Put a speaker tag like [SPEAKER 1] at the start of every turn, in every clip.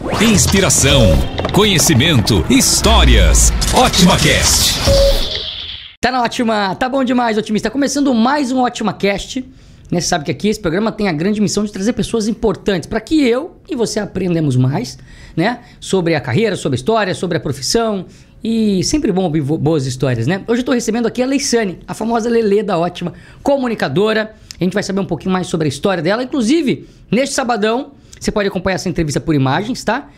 [SPEAKER 1] Inspiração, conhecimento, histórias. Ótima Cast.
[SPEAKER 2] Tá na Ótima, tá bom demais, otimista. Começando mais um Ótima Cast. Você sabe que aqui esse programa tem a grande missão de trazer pessoas importantes para que eu e você aprendamos mais, né? Sobre a carreira, sobre a história, sobre a profissão. E sempre bom ouvir boas histórias, né? Hoje eu tô recebendo aqui a Leiciane, a famosa Lelê da Ótima, comunicadora. A gente vai saber um pouquinho mais sobre a história dela. Inclusive, neste sabadão, você pode acompanhar essa entrevista por imagens, tá?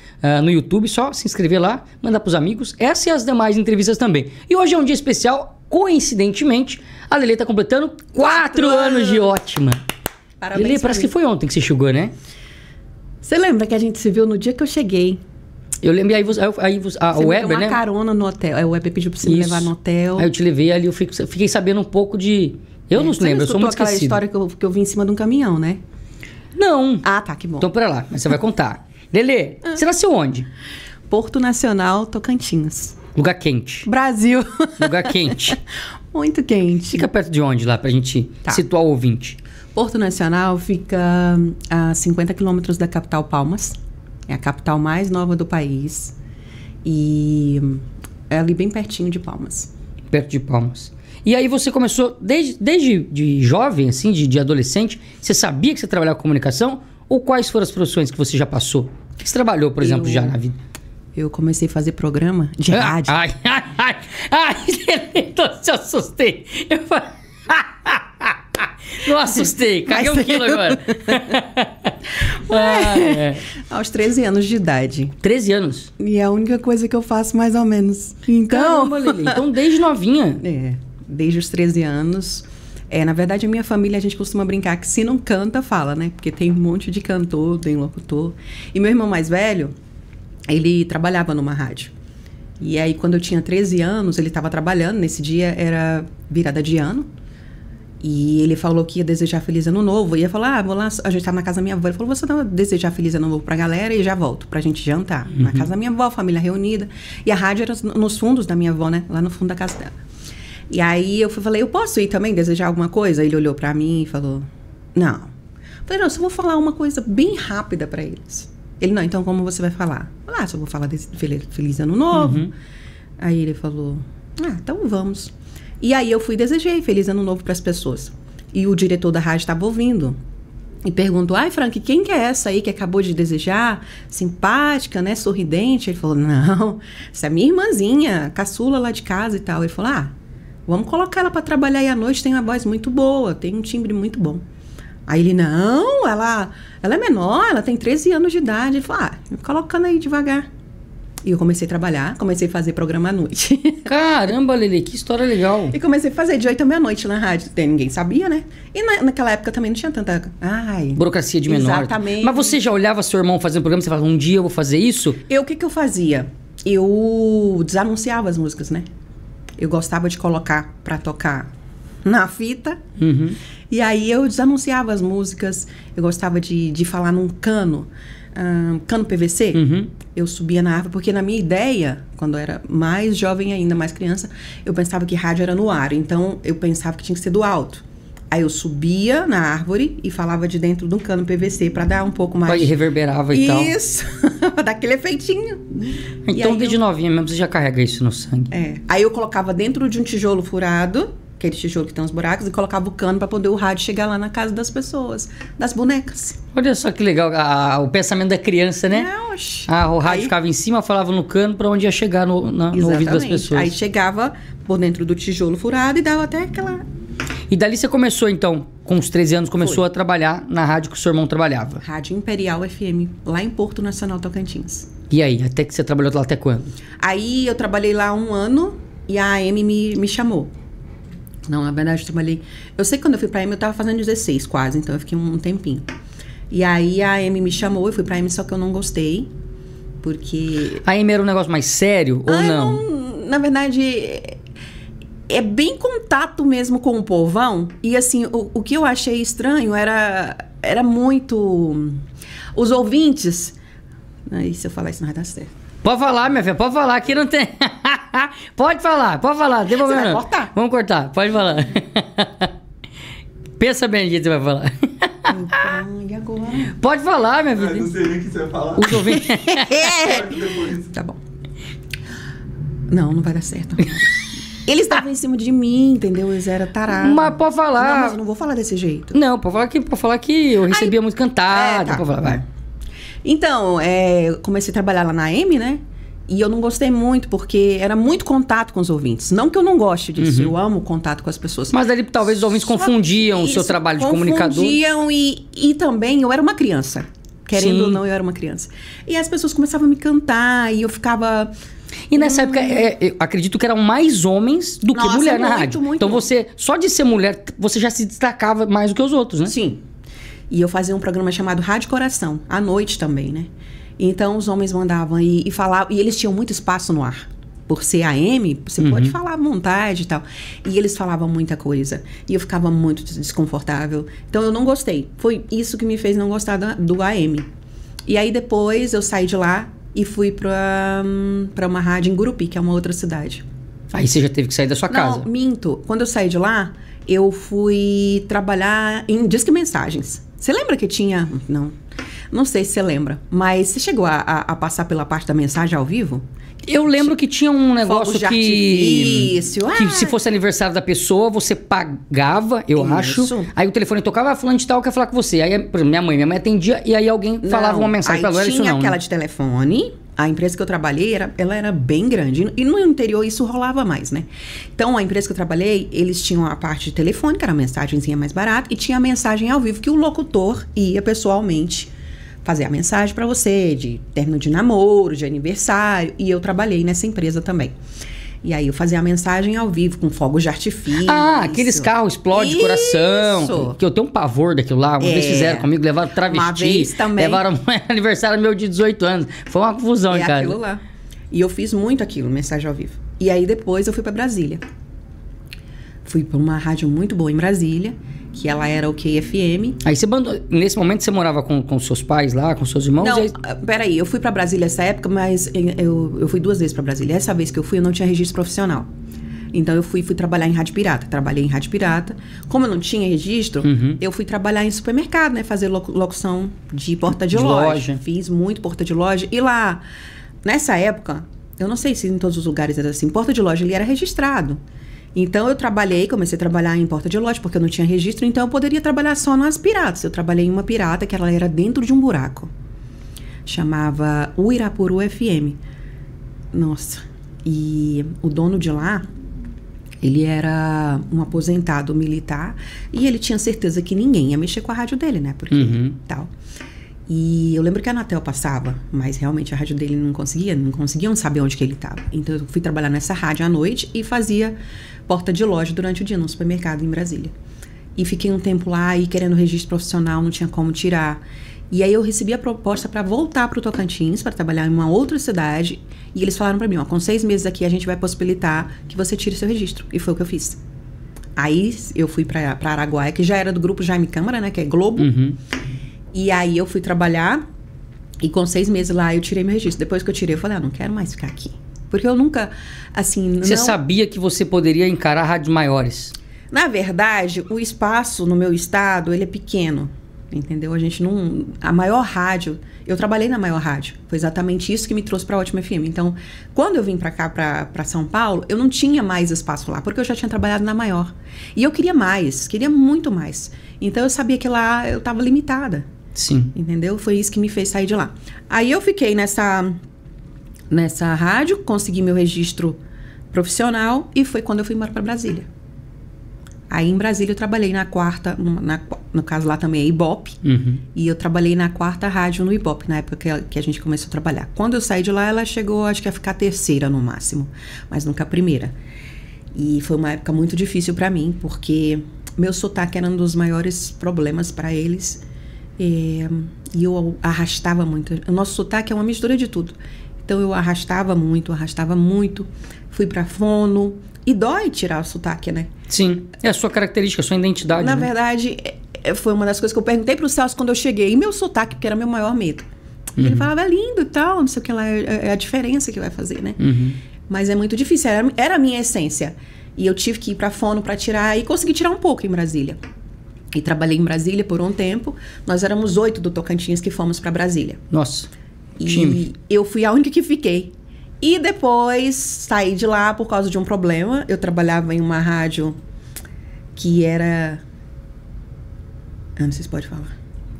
[SPEAKER 2] No YouTube, só se inscrever lá, mandar pros amigos. Essa e as demais entrevistas também. E hoje é um dia especial, coincidentemente, a Lelê tá completando 4 anos de Ótima.
[SPEAKER 3] Parabéns.
[SPEAKER 2] Lelê, parece que foi ontem que você chegou, né?
[SPEAKER 3] Você lembra que a gente se viu no dia que eu cheguei?
[SPEAKER 2] Eu lembro, aí o Weber,
[SPEAKER 3] me deu
[SPEAKER 2] né?
[SPEAKER 3] uma carona no hotel. O Weber pediu pra você me levar no hotel.
[SPEAKER 2] Aí eu te levei ali, eu fiquei sabendo um pouco de... Eu não lembro, eu sou muito esquecido.
[SPEAKER 3] Aquela história que eu vim em cima de um caminhão, né?
[SPEAKER 2] Não.
[SPEAKER 3] Ah, tá, que bom.
[SPEAKER 2] Então, pera lá, mas você vai contar. Lelê, você nasceu onde?
[SPEAKER 3] Porto Nacional, Tocantins.
[SPEAKER 2] Lugar quente.
[SPEAKER 3] Brasil.
[SPEAKER 2] Lugar quente.
[SPEAKER 3] Muito quente.
[SPEAKER 2] Fica perto de onde lá, pra gente situar o ouvinte?
[SPEAKER 3] Porto Nacional fica a 50 quilômetros da capital Palmas. É a capital mais nova do país. E é ali bem pertinho de Palmas.
[SPEAKER 2] Perto de Palmas. E aí você começou, desde de jovem, assim, de adolescente, você sabia que você trabalhava com comunicação? Ou quais foram as profissões que você já passou? O que você trabalhou, por exemplo, já na vida?
[SPEAKER 3] Eu comecei a fazer programa de rádio.
[SPEAKER 2] Ai, então se assustei. Não assustei, caguei um quilo agora.
[SPEAKER 3] Aos 13 anos de idade.
[SPEAKER 2] 13 anos?
[SPEAKER 3] E é a única coisa que eu faço mais ou menos. Então...
[SPEAKER 2] Caramba, Lelê, então desde novinha.
[SPEAKER 3] Desde os 13 anos. Na verdade, a minha família, a gente costuma brincar que se não canta, fala, né? Porque tem um monte de cantor, tem locutor. E meu irmão mais velho, ele trabalhava numa rádio. E aí, quando eu tinha 13 anos, ele estava trabalhando. Nesse dia, era virada de ano. E ele falou que ia desejar Feliz Ano Novo. E ia falar, vou lá, a gente tava na casa da minha avó. Ele falou, você vai desejar Feliz Ano Novo pra galera e já volto pra gente jantar. Na casa da minha avó, família reunida. E a rádio era nos fundos da minha avó, né? Lá no fundo da casa dela. E aí eu falei, eu posso ir também desejar alguma coisa? Ele olhou pra mim e falou, não. Eu falei, não, eu só vou falar uma coisa bem rápida pra eles. Ele, não, então como você vai falar? Só vou falar desse Feliz Ano Novo. Aí ele falou, então vamos. E aí eu fui e desejei Feliz Ano Novo pras pessoas. E o diretor da rádio estava ouvindo. E perguntou, Frank, quem que é essa aí que acabou de desejar? Simpática, né? Sorridente. Ele falou, não, essa é minha irmãzinha, caçula lá de casa e tal. Ele falou, vamos colocar ela para trabalhar aí à noite, tem uma voz muito boa, tem um timbre muito bom. Aí ele, não, ela é menor, ela tem 13 anos de idade. Ele falou, colocando aí devagar. E eu comecei a trabalhar, comecei a fazer programa à noite.
[SPEAKER 2] Caramba, Lelê, que história legal.
[SPEAKER 3] E comecei a fazer de 8 à meia-noite na rádio. Ninguém sabia, né? E naquela época também não tinha tanta...
[SPEAKER 2] burocracia de menor.
[SPEAKER 3] Exatamente.
[SPEAKER 2] Mas você já olhava seu irmão fazendo programa, você falava, um dia eu vou fazer isso?
[SPEAKER 3] O que eu fazia? Eu desanunciava as músicas, né? Eu gostava de colocar pra tocar na fita. E aí eu desanunciava as músicas. Eu gostava de falar num cano. Cano PVC. Eu subia na árvore, porque na minha ideia, quando eu era mais jovem ainda, mais criança, eu pensava que rádio era no ar. Então, eu pensava que tinha que ser do alto. Aí eu subia na árvore e falava de dentro de um cano PVC para dar um pouco mais...
[SPEAKER 2] Aí reverberava e tal.
[SPEAKER 3] Isso! Pra dar aquele efeitinho.
[SPEAKER 2] Então, desde novinha mesmo, você já carrega isso no sangue.
[SPEAKER 3] Aí eu colocava dentro de um tijolo furado, aquele tijolo que tem uns buracos, e colocava o cano para poder o rádio chegar lá na casa das pessoas, das bonecas.
[SPEAKER 2] Olha só que legal, o pensamento da criança, né? O rádio ficava em cima, falava no cano para onde ia chegar no ouvido das pessoas.
[SPEAKER 3] Aí chegava por dentro do tijolo furado e dava até aquela...
[SPEAKER 2] E dali você começou, então, com uns 13 anos, começou a trabalhar na rádio que o seu irmão trabalhava?
[SPEAKER 3] Rádio Imperial FM, lá em Porto Nacional, Tocantins.
[SPEAKER 2] E aí, até que você trabalhou lá até quando?
[SPEAKER 3] Aí eu trabalhei lá 1 ano e a AM me chamou. Não, na verdade eu trabalhei... Eu sei que quando eu fui pra AM eu tava fazendo 16 quase, então eu fiquei um tempinho. E aí a AM me chamou, eu fui pra AM, só que eu não gostei, porque...
[SPEAKER 2] A AM era um negócio mais sério ou não?
[SPEAKER 3] Na verdade, é bem contato mesmo com o povão. E assim, o que eu achei estranho era muito... Os ouvintes... Aí se eu falar isso não vai dar certo.
[SPEAKER 2] Pode falar, minha filha, pode falar, aqui não tem... pode falar, não tem problema.
[SPEAKER 3] Você vai cortar?
[SPEAKER 2] Vamos cortar, pode falar. Pensa bem o que você vai falar.
[SPEAKER 3] E agora?
[SPEAKER 2] Pode falar, minha vida.
[SPEAKER 4] Não sei nem o que você vai falar.
[SPEAKER 2] Os ouvintes...
[SPEAKER 4] Depois.
[SPEAKER 3] Tá bom. Não vai dar certo. Eles estavam em cima de mim, entendeu? Eles eram tarados.
[SPEAKER 2] Mas pode falar.
[SPEAKER 3] Não, mas eu não vou falar desse jeito.
[SPEAKER 2] Não, pode falar que eu recebia muito cantada.
[SPEAKER 3] tá.
[SPEAKER 2] Pode falar, vai.
[SPEAKER 3] Então, comecei a trabalhar lá na AM, né? E eu não gostei muito, porque era muito contato com os ouvintes. Não que eu não goste disso, eu amo contato com as pessoas.
[SPEAKER 2] Mas ali talvez os ouvintes confundiam o seu trabalho de comunicador.
[SPEAKER 3] Confundiam e também eu era uma criança. Querendo ou não, eu era uma criança. E as pessoas começavam a me cantar e eu ficava...
[SPEAKER 2] E nessa época, eu acredito que eram mais homens do que mulher na rádio. Então você, só de ser mulher, você já se destacava mais do que os outros, né?
[SPEAKER 3] Sim. E eu fazia um programa chamado Rádio Coração, à noite também, né? Então os homens mandavam e falavam, e eles tinham muito espaço no ar. Por ser AM, você pode falar à vontade e tal. E eles falavam muita coisa. E eu ficava muito desconfortável. Então eu não gostei. Foi isso que me fez não gostar do AM. E aí depois eu saí de lá e fui pra uma rádio em Gurupi, que é uma outra cidade.
[SPEAKER 2] Aí você já teve que sair da sua casa.
[SPEAKER 3] Não, minto. Quando eu saí de lá, eu fui trabalhar em Disque Mensagens. Você lembra que tinha... Não sei se você lembra. Mas você chegou a passar pela parte da mensagem ao vivo?
[SPEAKER 2] Eu lembro que tinha um negócio
[SPEAKER 3] Fogos de artifício.
[SPEAKER 2] que se fosse aniversário da pessoa, você pagava, eu acho. Aí o telefone tocava, fulano de tal quer falar com você. Aí, por exemplo, minha mãe atendia e aí alguém falava uma mensagem pra ela. Isso não.
[SPEAKER 3] Tinha aquela de telefone. A empresa que eu trabalhei, ela era bem grande. E no interior isso rolava mais, né? Então, a empresa que eu trabalhei, eles tinham a parte de telefone, que era a mensagenzinha mais barata, e tinha a mensagem ao vivo, que o locutor ia pessoalmente fazer a mensagem pra você, de término de namoro, de aniversário. E eu trabalhei nessa empresa também. E aí eu fazia a mensagem ao vivo, com fogos de artifício.
[SPEAKER 2] Ah, aqueles carros explode de coração. Que eu tenho um pavor daquilo lá. Uma vez fizeram comigo, levaram travesti.
[SPEAKER 3] Uma vez também.
[SPEAKER 2] Levaram aniversário meu de 18 anos. Foi uma confusão, cara.
[SPEAKER 3] Aquilo lá. E eu fiz muito aquilo, mensagem ao vivo. E aí depois eu fui pra Brasília. Fui pra uma rádio muito boa em Brasília, que ela era o QFM.
[SPEAKER 2] Aí você nesse momento você morava com seus pais lá, com seus irmãos?
[SPEAKER 3] Não,
[SPEAKER 2] aí...
[SPEAKER 3] peraí, eu fui pra Brasília essa época, mas eu fui 2 vezes pra Brasília. Essa vez que eu fui, eu não tinha registro profissional. Então eu fui trabalhar em rádio pirata. Trabalhei em rádio pirata. Como eu não tinha registro, eu fui trabalhar em supermercado, né? Fazer locução de porta de loja. Fiz muito porta de loja. E lá, nessa época, eu não sei se em todos os lugares era assim, porta de loja ele era registrado. Então eu comecei a trabalhar em porta de loja, porque eu não tinha registro, então eu poderia trabalhar só nas piratas. Eu trabalhei em uma pirata que ela era dentro de um buraco. Chamava Uirapuru FM. Nossa. E o dono de lá, ele era um aposentado militar e ele tinha certeza que ninguém ia mexer com a rádio dele, né? Porque tal. E eu lembro que a Anatel passava, mas realmente a rádio dele não conseguiam saber onde que ele estava. Então eu fui trabalhar nessa rádio à noite e fazia porta de loja durante o dia no supermercado em Brasília. E fiquei um tempo lá e querendo registro profissional, não tinha como tirar. E aí eu recebi a proposta para voltar para o Tocantins, para trabalhar em uma outra cidade. E eles falaram para mim, ó, com 6 meses aqui a gente vai possibilitar que você tire seu registro. E foi o que eu fiz. Aí eu fui para Araguaia, que já era do grupo Jaime Câmara, né, que é Globo. E aí eu fui trabalhar e com 6 meses lá eu tirei meu registro. Depois que eu tirei, eu falei, não quero mais ficar aqui. Porque eu nunca, assim...
[SPEAKER 2] Você sabia que você poderia encarar rádios maiores?
[SPEAKER 3] Na verdade, o espaço no meu estado, ele é pequeno. Entendeu? A gente não... A maior rádio... Eu trabalhei na maior rádio. Foi exatamente isso que me trouxe pra Ótima FM. Então, quando eu vim pra cá, pra São Paulo, eu não tinha mais espaço lá, porque eu já tinha trabalhado na maior. E eu queria mais, queria muito mais. Então, eu sabia que lá eu tava limitada.
[SPEAKER 2] Sim.
[SPEAKER 3] Entendeu? Foi isso que me fez sair de lá. Aí eu fiquei nessa rádio, consegui meu registro profissional e foi quando eu fui embora pra Brasília. Aí em Brasília eu trabalhei na quarta, no caso lá também é Ibope, e eu trabalhei na 4ª rádio no Ibope, na época que a gente começou a trabalhar. Quando eu saí de lá, ela chegou, acho que a ficar a 3ª no máximo, mas nunca a 1ª. E foi uma época muito difícil pra mim, porque meu sotaque era um dos maiores problemas pra eles, e eu arrastava muito. O nosso sotaque é uma mistura de tudo. Então eu arrastava muito, fui pra fono. E dói tirar o sotaque, né?
[SPEAKER 2] Sim, é a sua característica, a sua identidade.
[SPEAKER 3] Na verdade, foi uma das coisas que eu perguntei pro Celso quando eu cheguei. E meu sotaque, porque era meu maior medo. Ele falava, é lindo e tal, não sei o que lá, é a diferença que vai fazer, né? Mas é muito difícil, era a minha essência. E eu tive que ir pra fono pra tirar, e consegui tirar um pouco em Brasília. E trabalhei em Brasília por um tempo. Nós éramos 8 do Tocantins que fomos para Brasília.
[SPEAKER 2] Nossa,
[SPEAKER 3] E
[SPEAKER 2] time.
[SPEAKER 3] eu fui a única que fiquei. E depois saí de lá por causa de um problema. Eu trabalhava em uma rádio que era... Eu não sei se pode falar.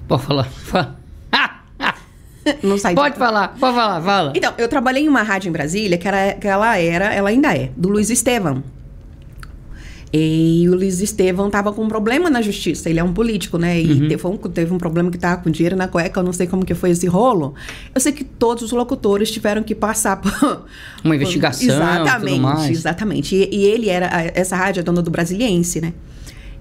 [SPEAKER 2] Pode falar. Fala.
[SPEAKER 3] Não saí de
[SPEAKER 2] Pode falar, fala.
[SPEAKER 3] Então, eu trabalhei em uma rádio em Brasília ela ainda é, do Luiz Estevão. E o Luiz Estevão tava com um problema na justiça. Ele é um político, né? E teve um problema que tava com dinheiro na cueca. Eu não sei como que foi esse rolo. Eu sei que todos os locutores tiveram que passar por...
[SPEAKER 2] Uma investigação,
[SPEAKER 3] Exatamente,
[SPEAKER 2] tudo mais.
[SPEAKER 3] exatamente. E ele era... Essa rádio é dona do Brasiliense, né?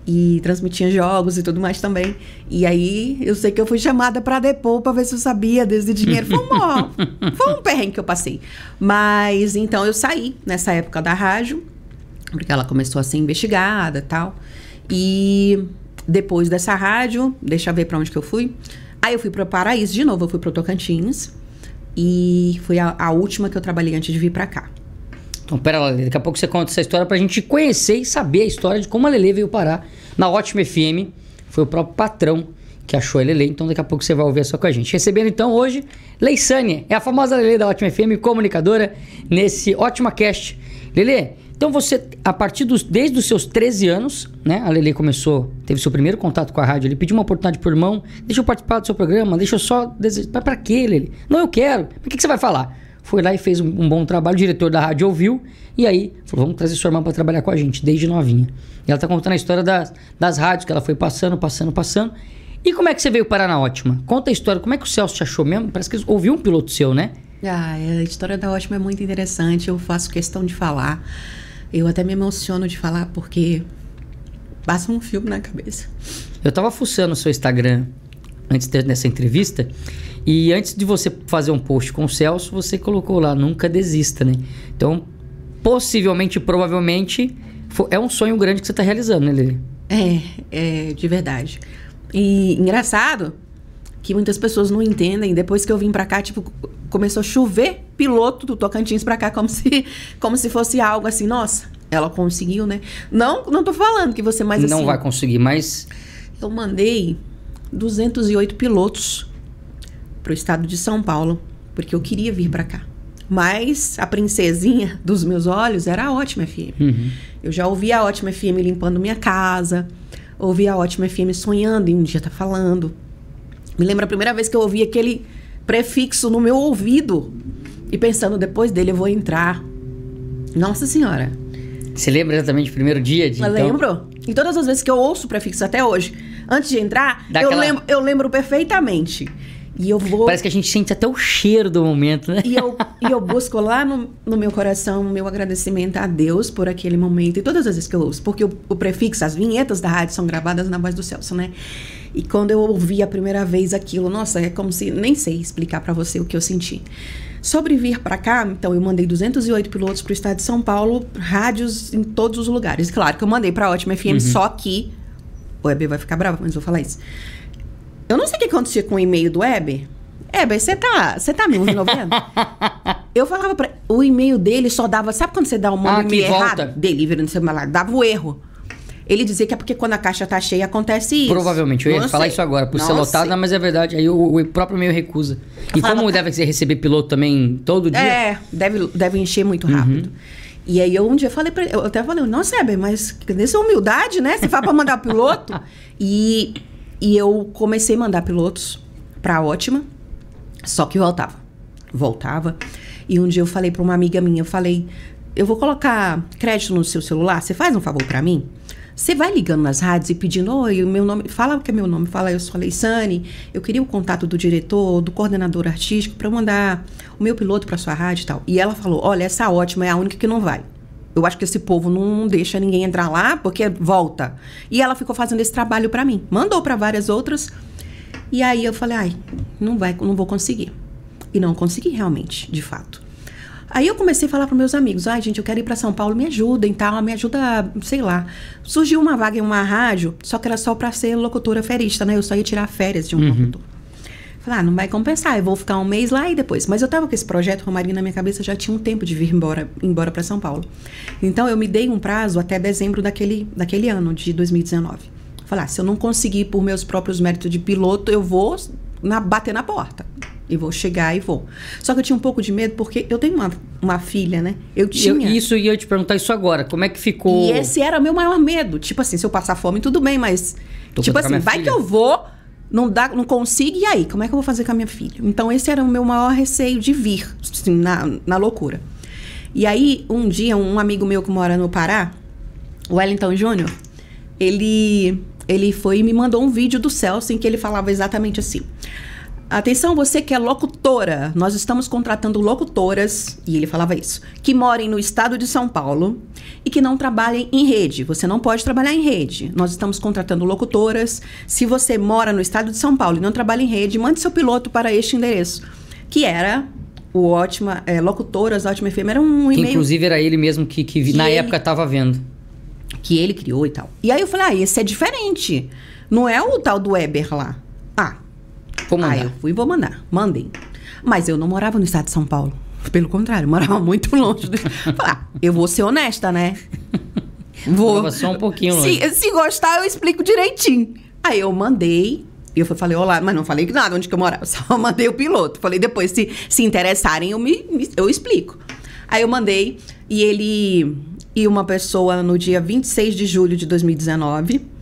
[SPEAKER 3] E transmitia jogos e tudo mais também. E aí, eu sei que eu fui chamada pra depor pra ver se eu sabia desse dinheiro. Foi um perrengue que eu passei. Mas, então, eu saí nessa época da rádio, porque ela começou a ser investigada e tal. E depois dessa rádio, deixa eu ver pra onde que eu fui. Aí eu fui pro Paraíso de novo, eu fui pro Tocantins. E foi a última que eu trabalhei antes de vir pra cá.
[SPEAKER 2] Então, pera lá, Lelê, daqui a pouco você conta essa história pra gente conhecer e saber a história de como a Lelê veio parar na Ótima FM. Foi o próprio patrão que achou a Lelê, então daqui a pouco você vai ouvir só com a gente. Recebendo então hoje, Leissânia, é a famosa Lelê da Ótima FM, comunicadora, nesse Ótima Cast. Lelê, então você, desde os seus 13 anos, né, a Lelê teve seu primeiro contato com a rádio, ele pediu uma oportunidade pro irmão, deixa eu participar do seu programa, deixa eu só desejar, mas pra quê, Lelê? Não, eu quero, mas o que você vai falar? Foi lá e fez um bom trabalho, o diretor da rádio ouviu, e aí falou, vamos trazer sua irmã para trabalhar com a gente, desde novinha. E ela tá contando a história das rádios, que ela foi passando. E como é que você veio parar na Ótima? Conta a história, como é que o Celso te achou mesmo? Parece que ele ouviu um piloto seu, né?
[SPEAKER 3] A história da Ótima é muito interessante, eu faço questão de falar. Eu até me emociono de falar, porque passa um filme na cabeça.
[SPEAKER 2] Eu tava fuçando o seu Instagram antes dessa entrevista, e antes de você fazer um post com o Celso, você colocou lá, nunca desista, né? Então, provavelmente, é um sonho grande que você tá realizando, né, Lelê?
[SPEAKER 3] É, de verdade. E engraçado que muitas pessoas não entendem. Depois que eu vim pra cá, tipo, começou a chover piloto do Tocantins pra cá, como se fosse algo assim, nossa, ela conseguiu, né? Não tô falando que você mais assim...
[SPEAKER 2] Não vai conseguir, mas...
[SPEAKER 3] Eu mandei 208 pilotos pro estado de São Paulo, porque eu queria vir pra cá. Mas a princesinha dos meus olhos era a Ótima FM. Eu já ouvi a Ótima FM limpando minha casa, ouvi a Ótima FM sonhando em um dia tá falando. Me lembro a primeira vez que eu ouvi aquele prefixo no meu ouvido e pensando, depois dele eu vou entrar. Nossa Senhora.
[SPEAKER 2] Você lembra exatamente do primeiro dia?
[SPEAKER 3] Eu lembro. E todas as vezes que eu ouço o prefixo até hoje, antes de entrar, eu lembro perfeitamente. E eu vou...
[SPEAKER 2] Parece que a gente sente até o cheiro do momento, né?
[SPEAKER 3] E eu busco lá no meu coração o meu agradecimento a Deus por aquele momento. E todas as vezes que eu ouço. Porque o prefixo, as vinhetas da rádio são gravadas na voz do Celso, né? E quando eu ouvi a primeira vez aquilo, nossa, é como se... Nem sei explicar pra você o que eu senti. Sobre vir pra cá, então eu mandei 208 pilotos pro estado de São Paulo, rádios em todos os lugares. Claro que eu mandei pra Ótima FM, só que... O Weber vai ficar bravo, mas vou falar isso. Eu não sei o que acontecia com o e-mail do Weber. Weber, você tá me ouvindo? Eu falava pra... O e-mail dele só dava... Sabe quando você dá um e-mail errado? Delivery, não sei lá, dava o erro. Ele dizia que é porque quando a caixa tá cheia acontece isso.
[SPEAKER 2] Provavelmente, eu ia falar isso agora, por ser lotada, mas é verdade. Aí o próprio e-mail recusa. E como deve receber piloto também todo dia?
[SPEAKER 3] Deve encher muito rápido. E aí um dia falei pra ele, eu até falei, nossa, Weber, mas cadê sua humildade, né? Você fala pra mandar piloto? E eu comecei a mandar pilotos pra Ótima, só que voltava. E um dia eu falei pra uma amiga minha, eu vou colocar crédito no seu celular, você faz um favor pra mim? Você vai ligando nas rádios e pedindo, oi, o meu nome, fala o que é meu nome, fala, eu sou a Leissane, eu queria o contato do diretor, do coordenador artístico pra eu mandar o meu piloto pra sua rádio e tal. E ela falou, olha, essa Ótima é a única que não vai. Eu acho que esse povo não deixa ninguém entrar lá, porque volta. E ela ficou fazendo esse trabalho pra mim. Mandou pra várias outras. E aí eu falei, não vou conseguir. E não consegui realmente, de fato. Aí eu comecei a falar pros meus amigos, gente, eu quero ir pra São Paulo, me ajudem, tal, me ajuda, sei lá. Surgiu uma vaga em uma rádio, só que era só pra ser locutora ferista, né? Eu só ia tirar férias de um locutor. Falei, não vai compensar, eu vou ficar um mês lá e depois. Mas eu tava com esse projeto Romaria na minha cabeça, já tinha um tempo de vir embora pra São Paulo. Então eu me dei um prazo até dezembro daquele ano, de 2019. Falei, se eu não conseguir por meus próprios méritos de piloto, eu vou bater na porta. E vou chegar e vou. Só que eu tinha um pouco de medo, porque eu tenho uma filha, né? Eu tinha.
[SPEAKER 2] Isso, ia te perguntar isso agora. Como é que ficou?
[SPEAKER 3] E esse era o meu maior medo. Tipo assim, se eu passar fome, tudo bem, mas... tipo assim, vai que eu vou, não consigo, e aí? Como é que eu vou fazer com a minha filha? Então, esse era o meu maior receio de vir, assim, na loucura. E aí, um dia, um amigo meu que mora no Pará, o Wellington Júnior, ele foi e me mandou um vídeo do Celso em que ele falava exatamente assim: atenção, você que é locutora, nós estamos contratando locutoras, e ele falava isso, que morem no estado de São Paulo e que não trabalhem em rede. Você não pode trabalhar em rede. Nós estamos contratando locutoras. Se você mora no estado de São Paulo e não trabalha em rede, mande seu piloto para este endereço. Que era o Locutoras, Ótima FM, era um e-mail.
[SPEAKER 2] Inclusive era ele mesmo que na época estava vendo.
[SPEAKER 3] Que ele criou e tal. E aí eu falei, esse é diferente. Não é o tal do Weber lá.
[SPEAKER 2] Vou mandar.
[SPEAKER 3] Eu fui e vou mandar. Mandei. Mas eu não morava no estado de São Paulo. Pelo contrário, eu morava muito longe. Falei, eu vou ser honesta, né?
[SPEAKER 2] Morava só um pouquinho longe.
[SPEAKER 3] Se gostar, eu explico direitinho. Aí eu mandei. E eu falei, olá, mas não falei nada onde que eu morava. Só mandei o piloto. Falei, depois, se interessarem, eu explico. Aí eu mandei. E uma pessoa, no dia 26 de julho de 2019...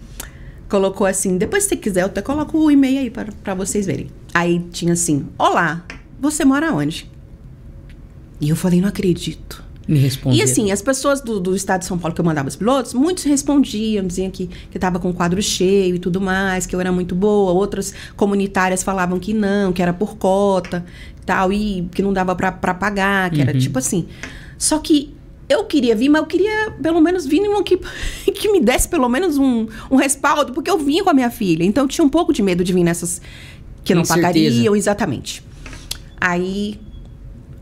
[SPEAKER 3] colocou assim, depois se você quiser, eu até coloco o e-mail aí pra vocês verem. Aí tinha assim, olá, você mora onde? E eu falei, não acredito.
[SPEAKER 2] Me responderam.
[SPEAKER 3] E assim, as pessoas do estado de São Paulo que eu mandava os pilotos, muitos respondiam, diziam que tava com o quadro cheio e tudo mais, que eu era muito boa. Outras comunitárias falavam que não, que era por cota e tal, e que não dava pra pagar, que era tipo assim. Só que eu queria vir, mas eu queria pelo menos vir numa que me desse pelo menos um respaldo, porque eu vinha com a minha filha. Então eu tinha um pouco de medo de vir nessas que não pagariam, exatamente. Aí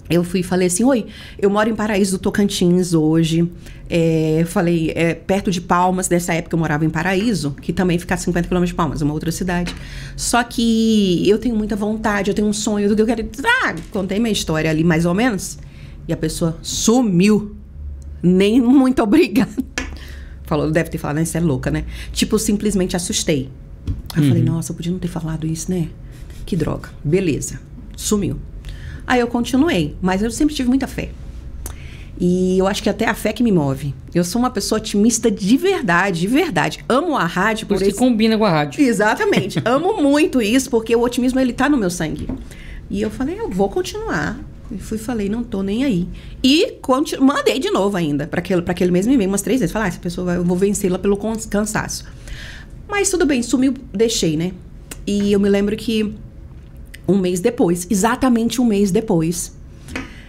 [SPEAKER 3] eu fui e falei assim, oi, eu moro em Paraíso do Tocantins hoje. Falei, perto de Palmas, dessa época eu morava em Paraíso, que também fica a 50 km de Palmas, uma outra cidade. Só que eu tenho muita vontade, eu tenho um sonho do que eu quero... contei minha história ali, mais ou menos. E a pessoa sumiu. Nem muito obrigada. Falou, deve ter falado, né? Você é louca, né? Tipo, simplesmente assustei. Aí eu falei, nossa, eu podia não ter falado isso, né? Que droga. Beleza. Sumiu. Aí eu continuei. Mas eu sempre tive muita fé. E eu acho que até a fé que me move. Eu sou uma pessoa otimista de verdade, de verdade. Amo a rádio.
[SPEAKER 2] Por isso que combina com a rádio.
[SPEAKER 3] Exatamente. Amo muito isso, porque o otimismo, ele tá no meu sangue. E eu falei, eu vou continuar. E falei, não tô nem aí. E mandei de novo ainda, pra aquele mesmo e-mail, umas 3 vezes. Falei, essa pessoa eu vou vencê-la pelo cansaço. Mas tudo bem, sumiu, deixei, né? E eu me lembro que um mês depois, exatamente um mês depois,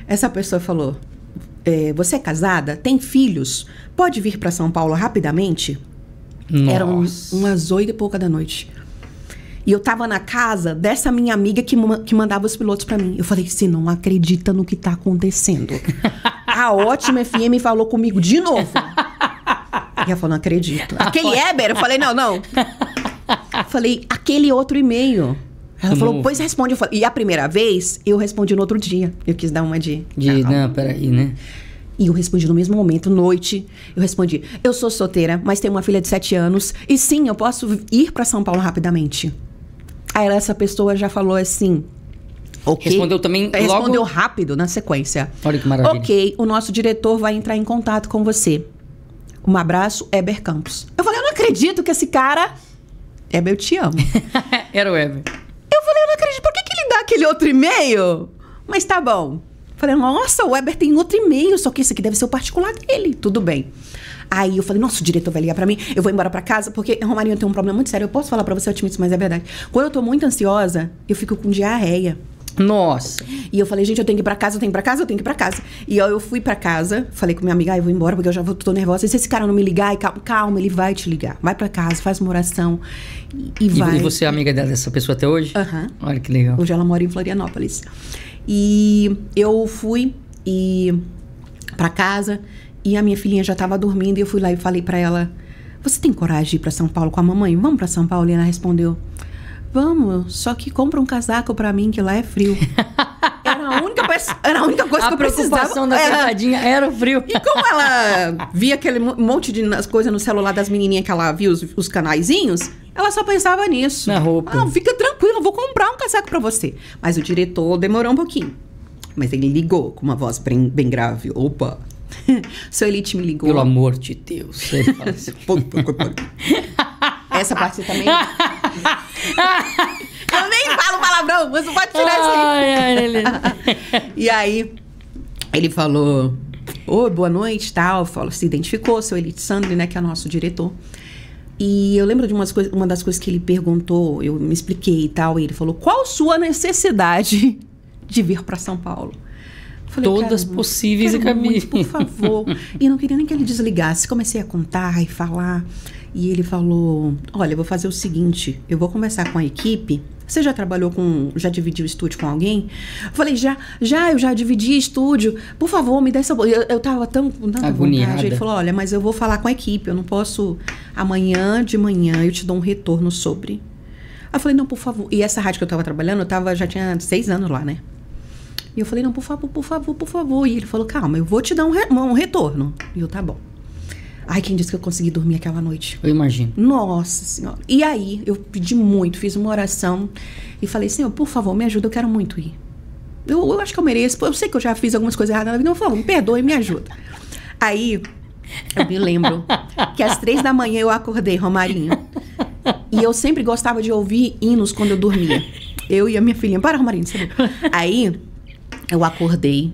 [SPEAKER 3] essa pessoa falou, você é casada? Tem filhos? Pode vir pra São Paulo rapidamente?
[SPEAKER 2] Nossa.
[SPEAKER 3] Eram umas 8 e pouca da noite. E eu tava na casa dessa minha amiga que mandava os pilotos pra mim. Eu falei, você não acredita no que tá acontecendo. A Ótima FM falou comigo de novo. E ela falou, não acredito. Aquele Weber? Eu falei, não. Falei, aquele outro e-mail. Ela falou, pois responde. Eu falei, e a primeira vez, eu respondi no outro dia. Eu quis dar uma
[SPEAKER 2] não, peraí, né?
[SPEAKER 3] E eu respondi no mesmo momento, noite. Eu respondi, eu sou solteira, mas tenho uma filha de 7 anos. E sim, eu posso ir pra São Paulo rapidamente. Aí essa pessoa já falou assim, ok.
[SPEAKER 2] Respondeu também logo?
[SPEAKER 3] Respondeu rápido, na sequência.
[SPEAKER 2] Olha que maravilha.
[SPEAKER 3] Ok, o nosso diretor vai entrar em contato com você. Um abraço, Weber Campos. Eu falei, eu não acredito que esse cara... Weber, eu te amo.
[SPEAKER 2] Era o Weber.
[SPEAKER 3] Eu falei, eu não acredito. Por que ele dá aquele outro e-mail? Mas tá bom. Falei, nossa, o Weber tem outro e-mail, só que esse aqui deve ser o particular dele. Tudo bem. Aí eu falei, nossa, o diretor vai ligar pra mim, eu vou embora pra casa, porque, Romarinho, eu tenho um problema muito sério. Eu posso falar pra você, otimista, mas é verdade. Quando eu tô muito ansiosa, eu fico com diarreia.
[SPEAKER 2] Nossa.
[SPEAKER 3] E eu falei, gente, eu tenho que ir pra casa, eu tenho que ir pra casa. E eu fui pra casa, falei com minha amiga, eu vou embora, porque eu já tô nervosa. E se esse cara não me ligar, calma, ele vai te ligar. Vai pra casa, faz uma oração e vai.
[SPEAKER 2] E você é amiga dessa pessoa até hoje?
[SPEAKER 3] Aham.
[SPEAKER 2] Olha que legal.
[SPEAKER 3] Hoje ela mora em Florianópolis. E eu fui pra casa... E a minha filhinha já estava dormindo e eu fui lá e falei pra ela, você tem coragem de ir pra São Paulo com a mamãe? Vamos pra São Paulo? E ela respondeu, vamos, só que compra um casaco pra mim que lá é frio. Era a única era a única coisa que eu precisava.
[SPEAKER 2] A preocupação da coitadinha era o frio.
[SPEAKER 3] E como ela via aquele monte de coisa no celular das menininhas que ela via, os canaizinhos, ela só pensava nisso.
[SPEAKER 2] Na roupa.
[SPEAKER 3] Não, fica tranquila, eu vou comprar um casaco pra você. Mas o diretor demorou um pouquinho. Mas ele ligou com uma voz bem grave. Opa, seu Elite me ligou.
[SPEAKER 2] Pelo amor de Deus. Ele fala assim.
[SPEAKER 3] Essa parte você também... Eu nem falo palavrão, mas não pode tirar isso aí.
[SPEAKER 2] Ai, Lelê.
[SPEAKER 3] E aí, ele falou... Oi, boa noite, tal. Falou, se identificou, seu Elite Sandri, né, que é nosso diretor. E eu lembro de uma das coisas que ele perguntou, eu me expliquei e tal, e ele falou, qual sua necessidade de vir para São Paulo? Eu falei,
[SPEAKER 2] todas possíveis e caminhos.
[SPEAKER 3] Por favor. E eu não queria nem que ele desligasse. Comecei a contar e falar. E ele falou, olha, eu vou fazer o seguinte, eu vou conversar com a equipe. Você já já dividiu o estúdio com alguém? Eu falei, eu já dividi estúdio. Por favor, me dá essa... Eu tava tão
[SPEAKER 2] agoniada.
[SPEAKER 3] Vontade. Ele falou, olha, mas eu vou falar com a equipe. Eu não posso... Amanhã de manhã eu te dou um retorno sobre. Aí eu falei, não, por favor. E essa rádio que eu tava trabalhando, já tinha 6 anos lá, né? E eu falei, não, por favor, por favor, por favor. E ele falou, calma, eu vou te dar um retorno. E eu, tá bom. Ai, quem disse que eu consegui dormir aquela noite?
[SPEAKER 2] Eu imagino.
[SPEAKER 3] Nossa Senhora. E aí, eu pedi muito, fiz uma oração e falei, Senhor, por favor, me ajuda, eu quero muito ir. Eu acho que eu mereço, eu sei que eu já fiz algumas coisas erradas na vida, não, por favor, me perdoe, me ajuda. Aí, eu me lembro que às 3 da manhã eu acordei, Romarinho. E eu sempre gostava de ouvir hinos quando eu dormia. Eu e a minha filhinha, para, Romarinho, sabe? Aí, eu acordei.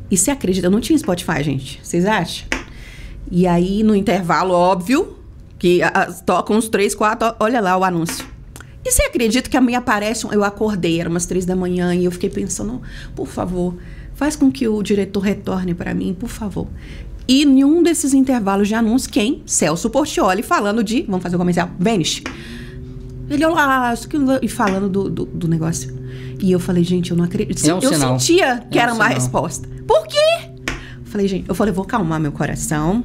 [SPEAKER 3] E você acredita, eu não tinha Spotify, gente. Vocês acham? E aí, no intervalo, óbvio, que tocam uns 3, 4, olha lá o anúncio. E você acredita que a minha aparece, eu acordei, era umas 3 da manhã, e eu fiquei pensando, por favor, faz com que o diretor retorne para mim, por favor. E em um desses intervalos de anúncio, quem? Celso Portiolli, falando de, vamos fazer o comercial, Vanish. Ele olha e falando do negócio. E eu falei, gente, eu não acredito.
[SPEAKER 2] É um
[SPEAKER 3] eu
[SPEAKER 2] sinal.
[SPEAKER 3] sentia que era uma
[SPEAKER 2] sinal.
[SPEAKER 3] resposta. Por quê? Eu falei, vou calmar meu coração.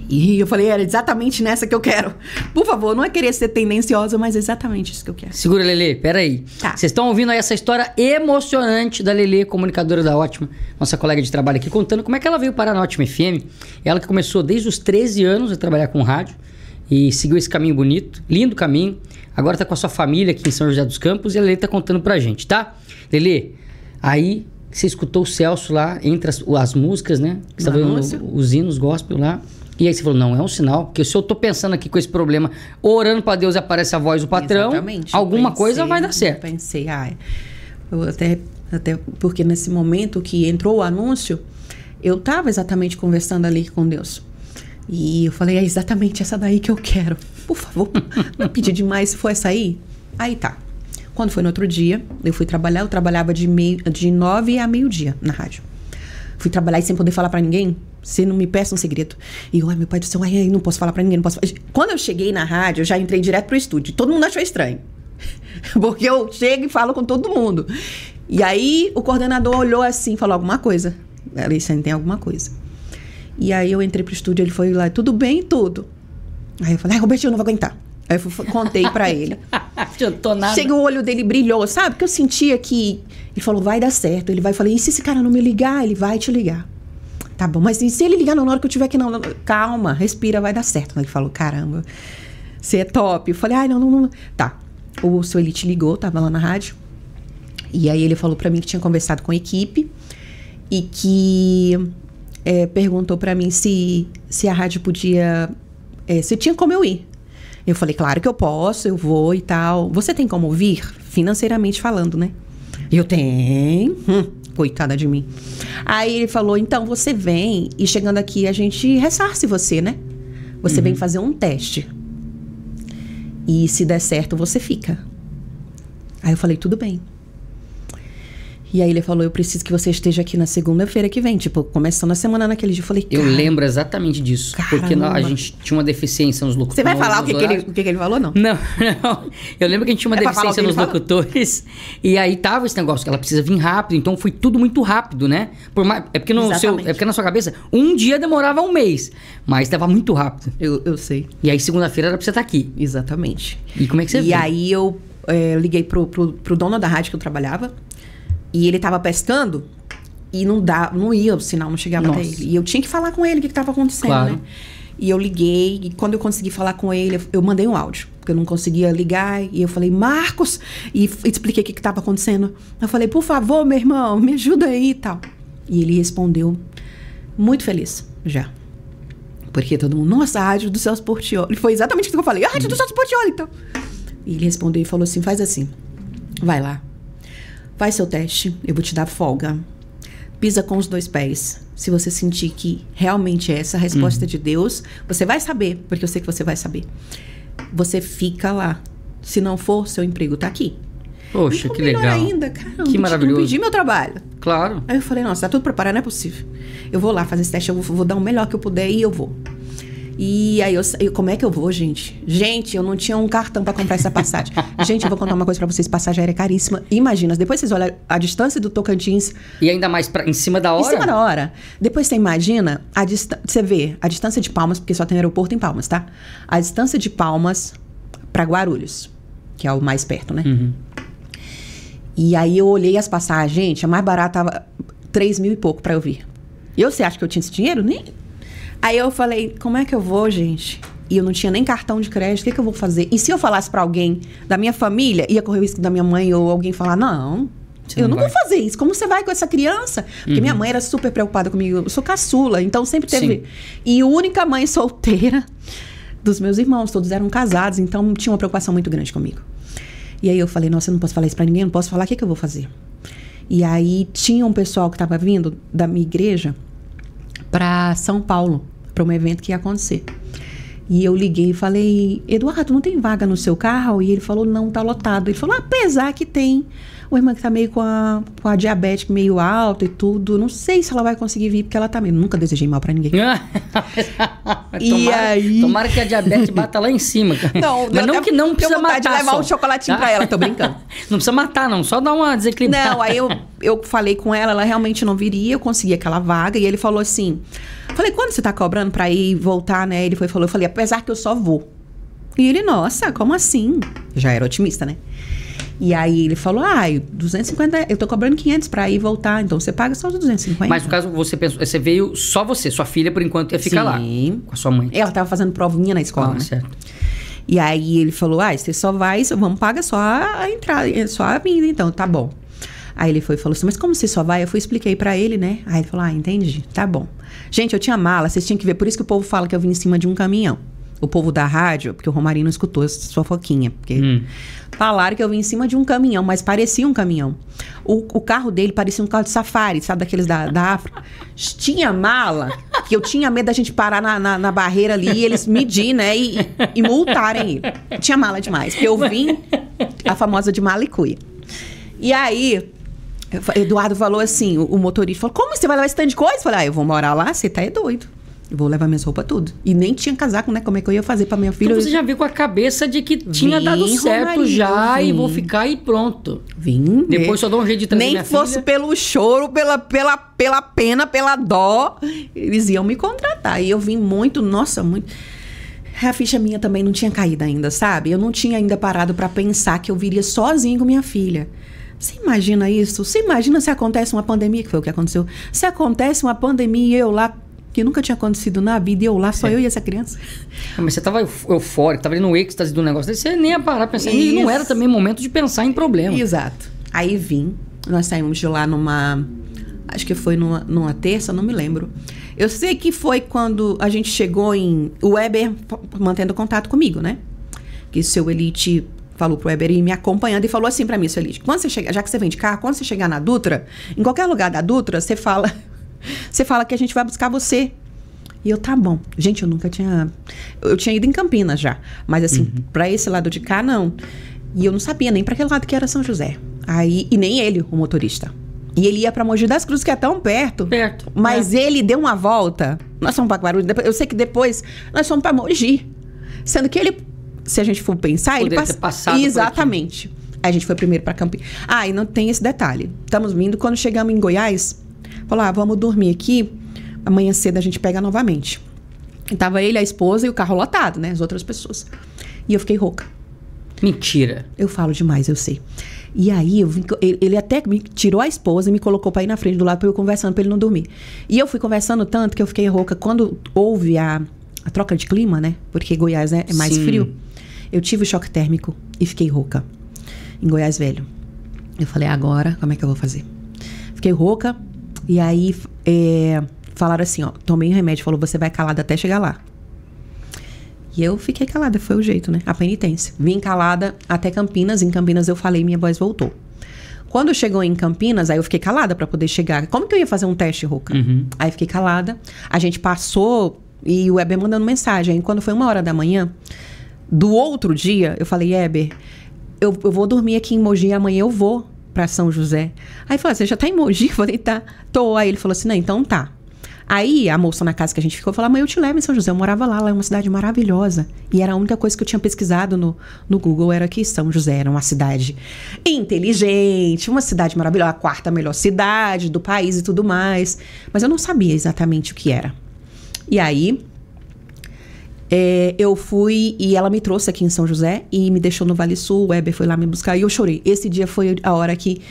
[SPEAKER 3] E eu falei, era exatamente nessa que eu quero. Por favor, não é querer ser tendenciosa, mas é exatamente isso que eu quero.
[SPEAKER 2] Segura, Lelê, peraí.
[SPEAKER 3] Tá.
[SPEAKER 2] Vocês estão ouvindo aí essa história emocionante da Lelê, comunicadora da Ótima, nossa colega de trabalho aqui, contando como é que ela veio parar na Ótima FM. Ela que começou desde os 13 anos a trabalhar com rádio e seguiu esse caminho bonito, lindo caminho. Agora tá com a sua família aqui em São José dos Campos e a Lelê tá contando pra gente, tá? Lelê, aí você escutou o Celso lá, entre as músicas, né? Você tava vendo os hinos gospel lá. E aí você falou, não, é um sinal, porque se eu tô pensando aqui com esse problema, orando pra Deus e aparece a voz do patrão,
[SPEAKER 3] exatamente,
[SPEAKER 2] alguma coisa vai dar certo.
[SPEAKER 3] Eu pensei, eu até porque nesse momento que entrou o anúncio, eu tava exatamente conversando ali com Deus. E eu falei, é exatamente essa daí que eu quero. Por favor, não pedir demais, se for essa aí. Aí tá. Quando foi no outro dia, eu fui trabalhar, eu trabalhava de 9 a meio-dia na rádio. Fui trabalhar e sem poder falar pra ninguém. Você não me peça um segredo. E eu, ai, meu pai do céu, ai, não posso falar pra ninguém, não posso falar. Quando eu cheguei na rádio, eu já entrei direto pro estúdio. Todo mundo achou estranho. Porque eu chego e falo com todo mundo. E aí, o coordenador olhou assim, falou alguma coisa. Ela disse, tem alguma coisa. E aí, eu entrei pro estúdio, ele foi lá, tudo bem? Tudo. Aí eu falei, ai, Robertinho, eu não vou aguentar. Aí eu contei pra ele. Chega, o olho dele brilhou, sabe? Porque eu sentia que... Ele falou, vai dar certo. Ele vai e falei, e se esse cara não me ligar? Ele vai te ligar. Tá bom, mas e se ele ligar na hora que eu tiver aqui? Não, calma, respira, vai dar certo. Ele falou, caramba, você é top. Eu falei, ai, não. Tá, o seu Elite ligou, tava lá na rádio. E aí ele falou pra mim que tinha conversado com a equipe. E que perguntou pra mim se a rádio podia... se tinha como eu ir. Eu falei, claro que eu posso, eu vou e tal. Você tem como vir? Financeiramente falando, né? Eu tenho. Coitada de mim. Aí ele falou, então você vem e chegando aqui a gente ressarce você, né? Você vem fazer um teste. E se der certo, você fica. Aí eu falei, tudo bem. E aí ele falou, eu preciso que você esteja aqui na segunda-feira que vem. Tipo, começando a semana naquele dia. Eu falei,
[SPEAKER 2] eu lembro exatamente disso.
[SPEAKER 3] Caramba.
[SPEAKER 2] Porque a gente tinha uma deficiência nos locutores.
[SPEAKER 3] Você vai falar o que ele falou, não?
[SPEAKER 2] Não. Eu lembro que a gente tinha uma deficiência nos locutores. E aí tava esse negócio que ela precisa vir rápido. Então foi tudo muito rápido, né? É porque na sua cabeça, um dia demorava um mês. Mas tava muito rápido.
[SPEAKER 3] Eu sei.
[SPEAKER 2] E aí segunda-feira era pra você estar aqui.
[SPEAKER 3] Exatamente.
[SPEAKER 2] E como é que você viu?
[SPEAKER 3] E aí eu liguei pro dono da rádio que eu trabalhava. E ele tava pescando. E não ia, o sinal não chegava até ele. E eu tinha que falar com ele o que estava acontecendo,
[SPEAKER 2] Claro.
[SPEAKER 3] né? E eu liguei, e quando eu consegui falar com ele, eu mandei um áudio, porque eu não conseguia ligar. E eu falei, Marcos, e expliquei o que estava acontecendo. Eu falei, por favor, meu irmão, me ajuda aí e tal. E ele respondeu, muito feliz, já. Porque todo mundo, nossa, a rádio do Celso Portiolli. Foi exatamente o que eu falei, a rádio do Celso Portiolli, então. E ele respondeu e falou assim, faz assim, vai lá, faz seu teste, eu vou te dar folga. Pisa com os 2 pés. Se você sentir que realmente é essa a resposta de Deus, você vai saber, porque eu sei que você vai saber. Você fica lá. Se não for, seu emprego tá aqui.
[SPEAKER 2] Poxa, que legal.
[SPEAKER 3] Ainda, cara.
[SPEAKER 2] Que maravilhoso.
[SPEAKER 3] Não pedi meu trabalho.
[SPEAKER 2] Claro.
[SPEAKER 3] Aí eu falei, nossa, tá tudo preparado, não é possível. Eu vou lá fazer esse teste, eu vou dar o melhor que eu puder e eu vou. E aí, como é que eu vou, gente? Gente, eu não tinha um cartão pra comprar essa passagem. Gente, eu vou contar uma coisa pra vocês. Passagem aérea é caríssima. Imagina, depois vocês olham a distância do Tocantins.
[SPEAKER 2] E ainda mais em cima da hora?
[SPEAKER 3] Em cima da hora. Depois você imagina, você vê a distância de Palmas, porque só tem aeroporto em Palmas, tá? A distância de Palmas pra Guarulhos, que é o mais perto, né? E aí eu olhei as passagens. Gente, a mais barata tava 3 mil e pouco pra eu vir. E você acha que eu tinha esse dinheiro? Nem... Aí eu falei, como é que eu vou, gente? E eu não tinha nem cartão de crédito, o que eu vou fazer? E se eu falasse pra alguém da minha família, ia correr o risco da minha mãe ou alguém falar, não, eu não vou fazer isso. Como você vai com essa criança? Porque minha mãe era super preocupada comigo. Eu sou caçula, então sempre teve...
[SPEAKER 2] Sim.
[SPEAKER 3] E única mãe solteira dos meus irmãos, todos eram casados, então tinha uma preocupação muito grande comigo. E aí eu falei, nossa, eu não posso falar isso pra ninguém, não posso falar, o que eu vou fazer? E aí tinha um pessoal que tava vindo da minha igreja pra São Paulo, para um evento que ia acontecer. E eu liguei e falei, Eduardo, não tem vaga no seu carro? E ele falou, não, tá lotado. Ele falou, apesar que tem uma irmã que tá meio com a diabetes meio alta e tudo. Não sei se ela vai conseguir vir, porque ela tá meio... Nunca desejei mal pra ninguém.
[SPEAKER 2] Tomara que a diabetes bata lá em cima.
[SPEAKER 3] Não,
[SPEAKER 2] mas não que não precisa matar
[SPEAKER 3] de levar
[SPEAKER 2] só.
[SPEAKER 3] um chocolatinho pra ela, tô brincando.
[SPEAKER 2] Não precisa matar, não. Só dar uma desequilibrada.
[SPEAKER 3] Não, aí eu falei com ela, ela realmente não viria, eu consegui aquela vaga. E ele falou assim... Falei, quando você tá cobrando pra ir e voltar, né? Ele falou, eu falei, apesar que eu só vou. E ele, nossa, como assim? Já era otimista, né? E aí ele falou, 250, eu tô cobrando 500 pra ir e voltar, então você paga só os 250.
[SPEAKER 2] Mas no caso, você veio só você, sua filha, por enquanto, ia ficar lá. Com a sua mãe.
[SPEAKER 3] Ela tava fazendo provinha na escola, né?
[SPEAKER 2] Certo.
[SPEAKER 3] E aí ele falou, você só vai, vamos pagar só a entrada, só a vinda, então, tá bom. Aí ele falou assim, mas como você só vai? Eu expliquei pra ele, né? Aí ele falou, entendi, tá bom. Gente, eu tinha mala, vocês tinham que ver, por isso que o povo fala que eu vim em cima de um caminhão. O povo da rádio, porque o Romarinho não escutou essa fofoquinha, porque falaram que eu vim em cima de um caminhão, mas parecia um caminhão. O carro dele parecia um carro de safari, sabe, daqueles da África. Tinha mala, que eu tinha medo da gente parar na barreira ali e eles medir, né, e multarem ele. Tinha mala demais, porque eu vim a famosa de mala e cuia. E aí... Eduardo falou assim, o motorista falou, como você vai levar esse tanto de coisa? Eu falei, eu vou morar lá, você tá doido. Eu vou levar minhas roupas tudo. E nem tinha casaco, né? Como é que eu ia fazer pra minha filha?
[SPEAKER 2] Então você já veio com a cabeça de que tinha dado certo já e vou ficar e pronto.
[SPEAKER 3] Vim.
[SPEAKER 2] Depois só dou um jeito de trazer minha filha.
[SPEAKER 3] Nem fosse pelo choro, pela pena, pela dó, eles iam me contratar. E eu vim muito, nossa, muito... A ficha minha também não tinha caído ainda, sabe? Eu não tinha ainda parado pra pensar que eu viria sozinha com minha filha. Você imagina isso? Você imagina se acontece uma pandemia, que foi o que aconteceu. Se acontece uma pandemia e eu lá, que nunca tinha acontecido na vida, e eu lá, só eu e essa criança.
[SPEAKER 2] Mas você tava eufórico, tava ali no êxtase do negócio. Você nem ia parar pra pensar. E não era também momento de pensar em problema.
[SPEAKER 3] Exato. Aí vim, nós saímos de lá acho que foi numa terça, não me lembro. Eu sei que foi quando a gente chegou em... O Weber mantendo contato comigo, né? Que o seu Elite... falou pro Weber ir me acompanhando e falou assim pra mim, seu Elite, quando você chegar, já que você vem de carro, quando você chegar na Dutra, em qualquer lugar da Dutra, você fala que a gente vai buscar você. E eu, tá bom. Gente, eu tinha ido em Campinas já, mas assim, pra esse lado de cá, não. E eu não sabia nem pra aquele lado que era São José. Aí, e nem ele, o motorista. E ele ia pra Mogi das Cruzes, que é tão perto. Mas ele deu uma volta. Nós fomos pra Guarulhos, eu sei que depois nós fomos pra Mogi. Sendo que ele... Se a gente for pensar, ele
[SPEAKER 2] passado.
[SPEAKER 3] Exatamente. Aí a gente foi primeiro para Campinas. E não tem esse detalhe. Estamos vindo, quando chegamos em Goiás, falou, vamos dormir aqui, amanhã cedo a gente pega novamente. E tava ele, a esposa e o carro lotado, né? As outras pessoas. E eu fiquei rouca.
[SPEAKER 2] Mentira.
[SPEAKER 3] Eu falo demais, eu sei. E aí, ele até me tirou a esposa e me colocou pra ir na frente do lado pra eu conversando, pra ele não dormir. E eu fui conversando tanto que eu fiquei rouca. Quando houve a troca de clima, né? Porque Goiás é mais frio. Eu tive choque térmico e fiquei rouca. Em Goiás Velho. Eu falei, agora, como é que eu vou fazer? Fiquei rouca. E aí, falaram assim, ó. Tomei um remédio. Falou, você vai calada até chegar lá. E eu fiquei calada, foi o jeito, né? A penitência. Vim calada até Campinas. Em Campinas eu falei, minha voz voltou. Quando chegou em Campinas, aí eu fiquei calada pra poder chegar. Como que eu ia fazer um teste, rouca? Aí fiquei calada. A gente passou e o Heber mandando mensagem. Aí quando foi 1h da manhã, do outro dia, eu falei, Heber, eu vou dormir aqui em Mogi e amanhã eu vou pra São José. Aí ele falou, você já tá em Mogi? Eu falei, tá. Tô. Aí ele falou assim, não, então tá. Aí, a moça na casa que a gente ficou falou, mãe, eu te levo em São José. Eu morava lá é uma cidade maravilhosa. E era a única coisa que eu tinha pesquisado no Google, era que São José era uma cidade inteligente, uma cidade maravilhosa, a 4ª melhor cidade do país e tudo mais. Mas eu não sabia exatamente o que era. E aí, eu fui e ela me trouxe aqui em São José e me deixou no Vale Sul, o Weber foi lá me buscar e eu chorei. Esse dia foi a hora que...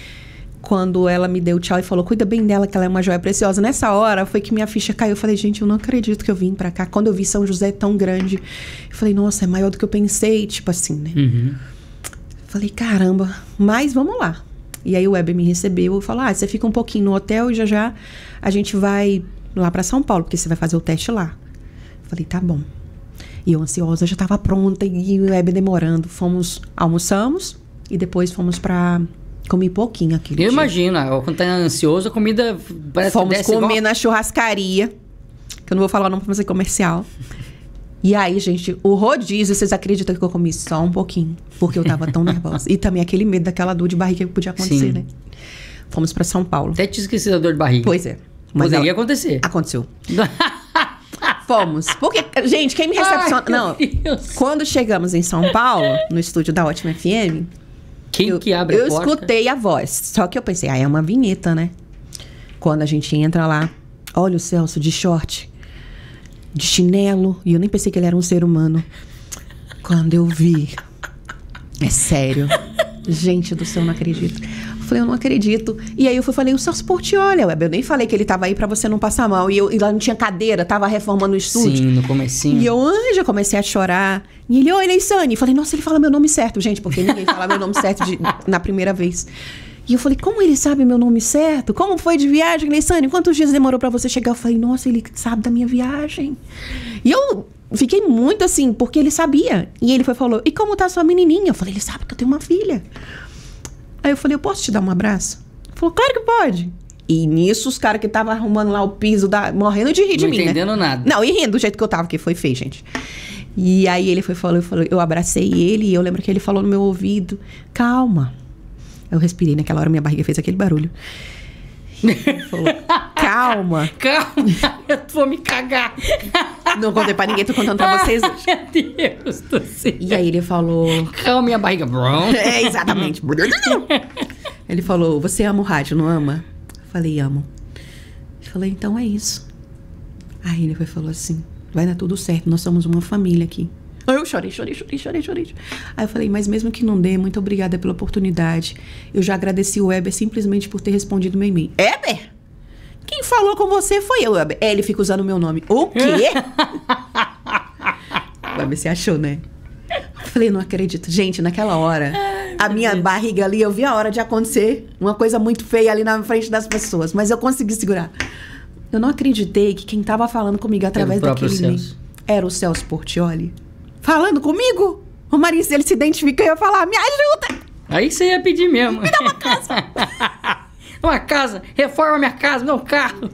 [SPEAKER 3] Quando ela me deu tchau e falou, cuida bem dela, que ela é uma joia preciosa. Nessa hora, foi que minha ficha caiu. Eu falei, gente, eu não acredito que eu vim pra cá. Quando eu vi São José tão grande, eu falei, nossa, é maior do que eu pensei. Tipo assim, né? Falei, caramba, mas vamos lá. E aí o Weber me recebeu e falou, você fica um pouquinho no hotel e já a gente vai lá pra São Paulo, porque você vai fazer o teste lá. Falei, tá bom. E eu ansiosa, já tava pronta e o Weber demorando. Almoçamos e depois fomos pra... Comi pouquinho aquele dia.
[SPEAKER 2] Eu imagino, quando tá ansioso, a comida parece
[SPEAKER 3] Fomos
[SPEAKER 2] que desce
[SPEAKER 3] comer
[SPEAKER 2] igual...
[SPEAKER 3] na churrascaria, que eu não vou falar o nome pra fazer comercial. E aí, gente, o rodízio, vocês acreditam que eu comi só um pouquinho? Porque eu tava tão nervosa. E também aquele medo daquela dor de barriga que podia acontecer,
[SPEAKER 2] Sim.
[SPEAKER 3] né? Fomos pra São Paulo.
[SPEAKER 2] Até te esqueci da dor de barriga.
[SPEAKER 3] Pois é. Mas
[SPEAKER 2] poderia acontecer.
[SPEAKER 3] Aconteceu. Fomos. Porque, gente, quem me recepciona... Não, quando chegamos em São Paulo, no estúdio da Ótima FM...
[SPEAKER 2] Quem que abre a porta?
[SPEAKER 3] Eu escutei a voz. Só que eu pensei, é uma vinheta, né? Quando a gente entra lá, olha o Celso de short, de chinelo. E eu nem pensei que ele era um ser humano. Quando eu vi... É sério. Gente do céu, não acredito. Eu falei, eu não acredito. E aí eu falei, o Celso Portiolli. Eu nem falei que ele tava aí pra você não passar mal. E lá não tinha cadeira, tava reformando o estúdio.
[SPEAKER 2] Sim, no comecinho.
[SPEAKER 3] E eu já comecei a chorar. E ele, oi, Leissane. Falei, nossa, ele fala meu nome certo, gente. Porque ninguém fala meu nome certo na primeira vez. E eu falei, como ele sabe meu nome certo? Como foi de viagem, Leissane? Quantos dias demorou pra você chegar? Eu falei, nossa, ele sabe da minha viagem. E eu... Fiquei muito assim, porque ele sabia. E ele falou, e como tá sua menininha? Eu falei, ele sabe que eu tenho uma filha. Aí eu falei, eu posso te dar um abraço? Ele falou, claro que pode. E nisso, os caras que estavam arrumando lá o piso, morrendo de rir de mim, né?
[SPEAKER 2] Não entendendo nada.
[SPEAKER 3] Não, e rindo do jeito que eu tava, que foi feio, gente. E aí ele falou, eu abracei ele e eu lembro que ele falou no meu ouvido, calma. Eu respirei, naquela hora minha barriga fez aquele barulho. Ele falou, calma.
[SPEAKER 2] Calma, eu vou me cagar.
[SPEAKER 3] Não contei pra ninguém, tô contando pra vocês hoje.
[SPEAKER 2] Meu Deus do céu.
[SPEAKER 3] E aí ele falou...
[SPEAKER 2] Calma, minha barriga.
[SPEAKER 3] É, exatamente. Ele falou, você ama o rádio, não ama? Eu falei, amo. Eu falei, então é isso. Aí ele falou assim, vai dar tudo certo, nós somos uma família aqui. Aí eu chorei. Aí eu falei, mas mesmo que não dê, muito obrigada pela oportunidade. Eu já agradeci o Weber simplesmente por ter respondido meu e-mail. Weber? Quem falou com você foi eu, Weber. Ele fica usando o meu nome. O quê? Weber, você achou, né? Eu falei, não acredito. Gente, naquela hora, a minha barriga ali, eu vi a hora de acontecer uma coisa muito feia ali na frente das pessoas. Mas eu consegui segurar. Eu não acreditei que quem tava falando comigo através daquele e-mail era o Celso Portiolli. Falando comigo? O Marinho, se ele se identifica, eu ia falar, me ajuda!
[SPEAKER 2] Aí você ia pedir mesmo.
[SPEAKER 3] Me dá uma casa!
[SPEAKER 2] Uma casa, reforma minha casa, meu carro.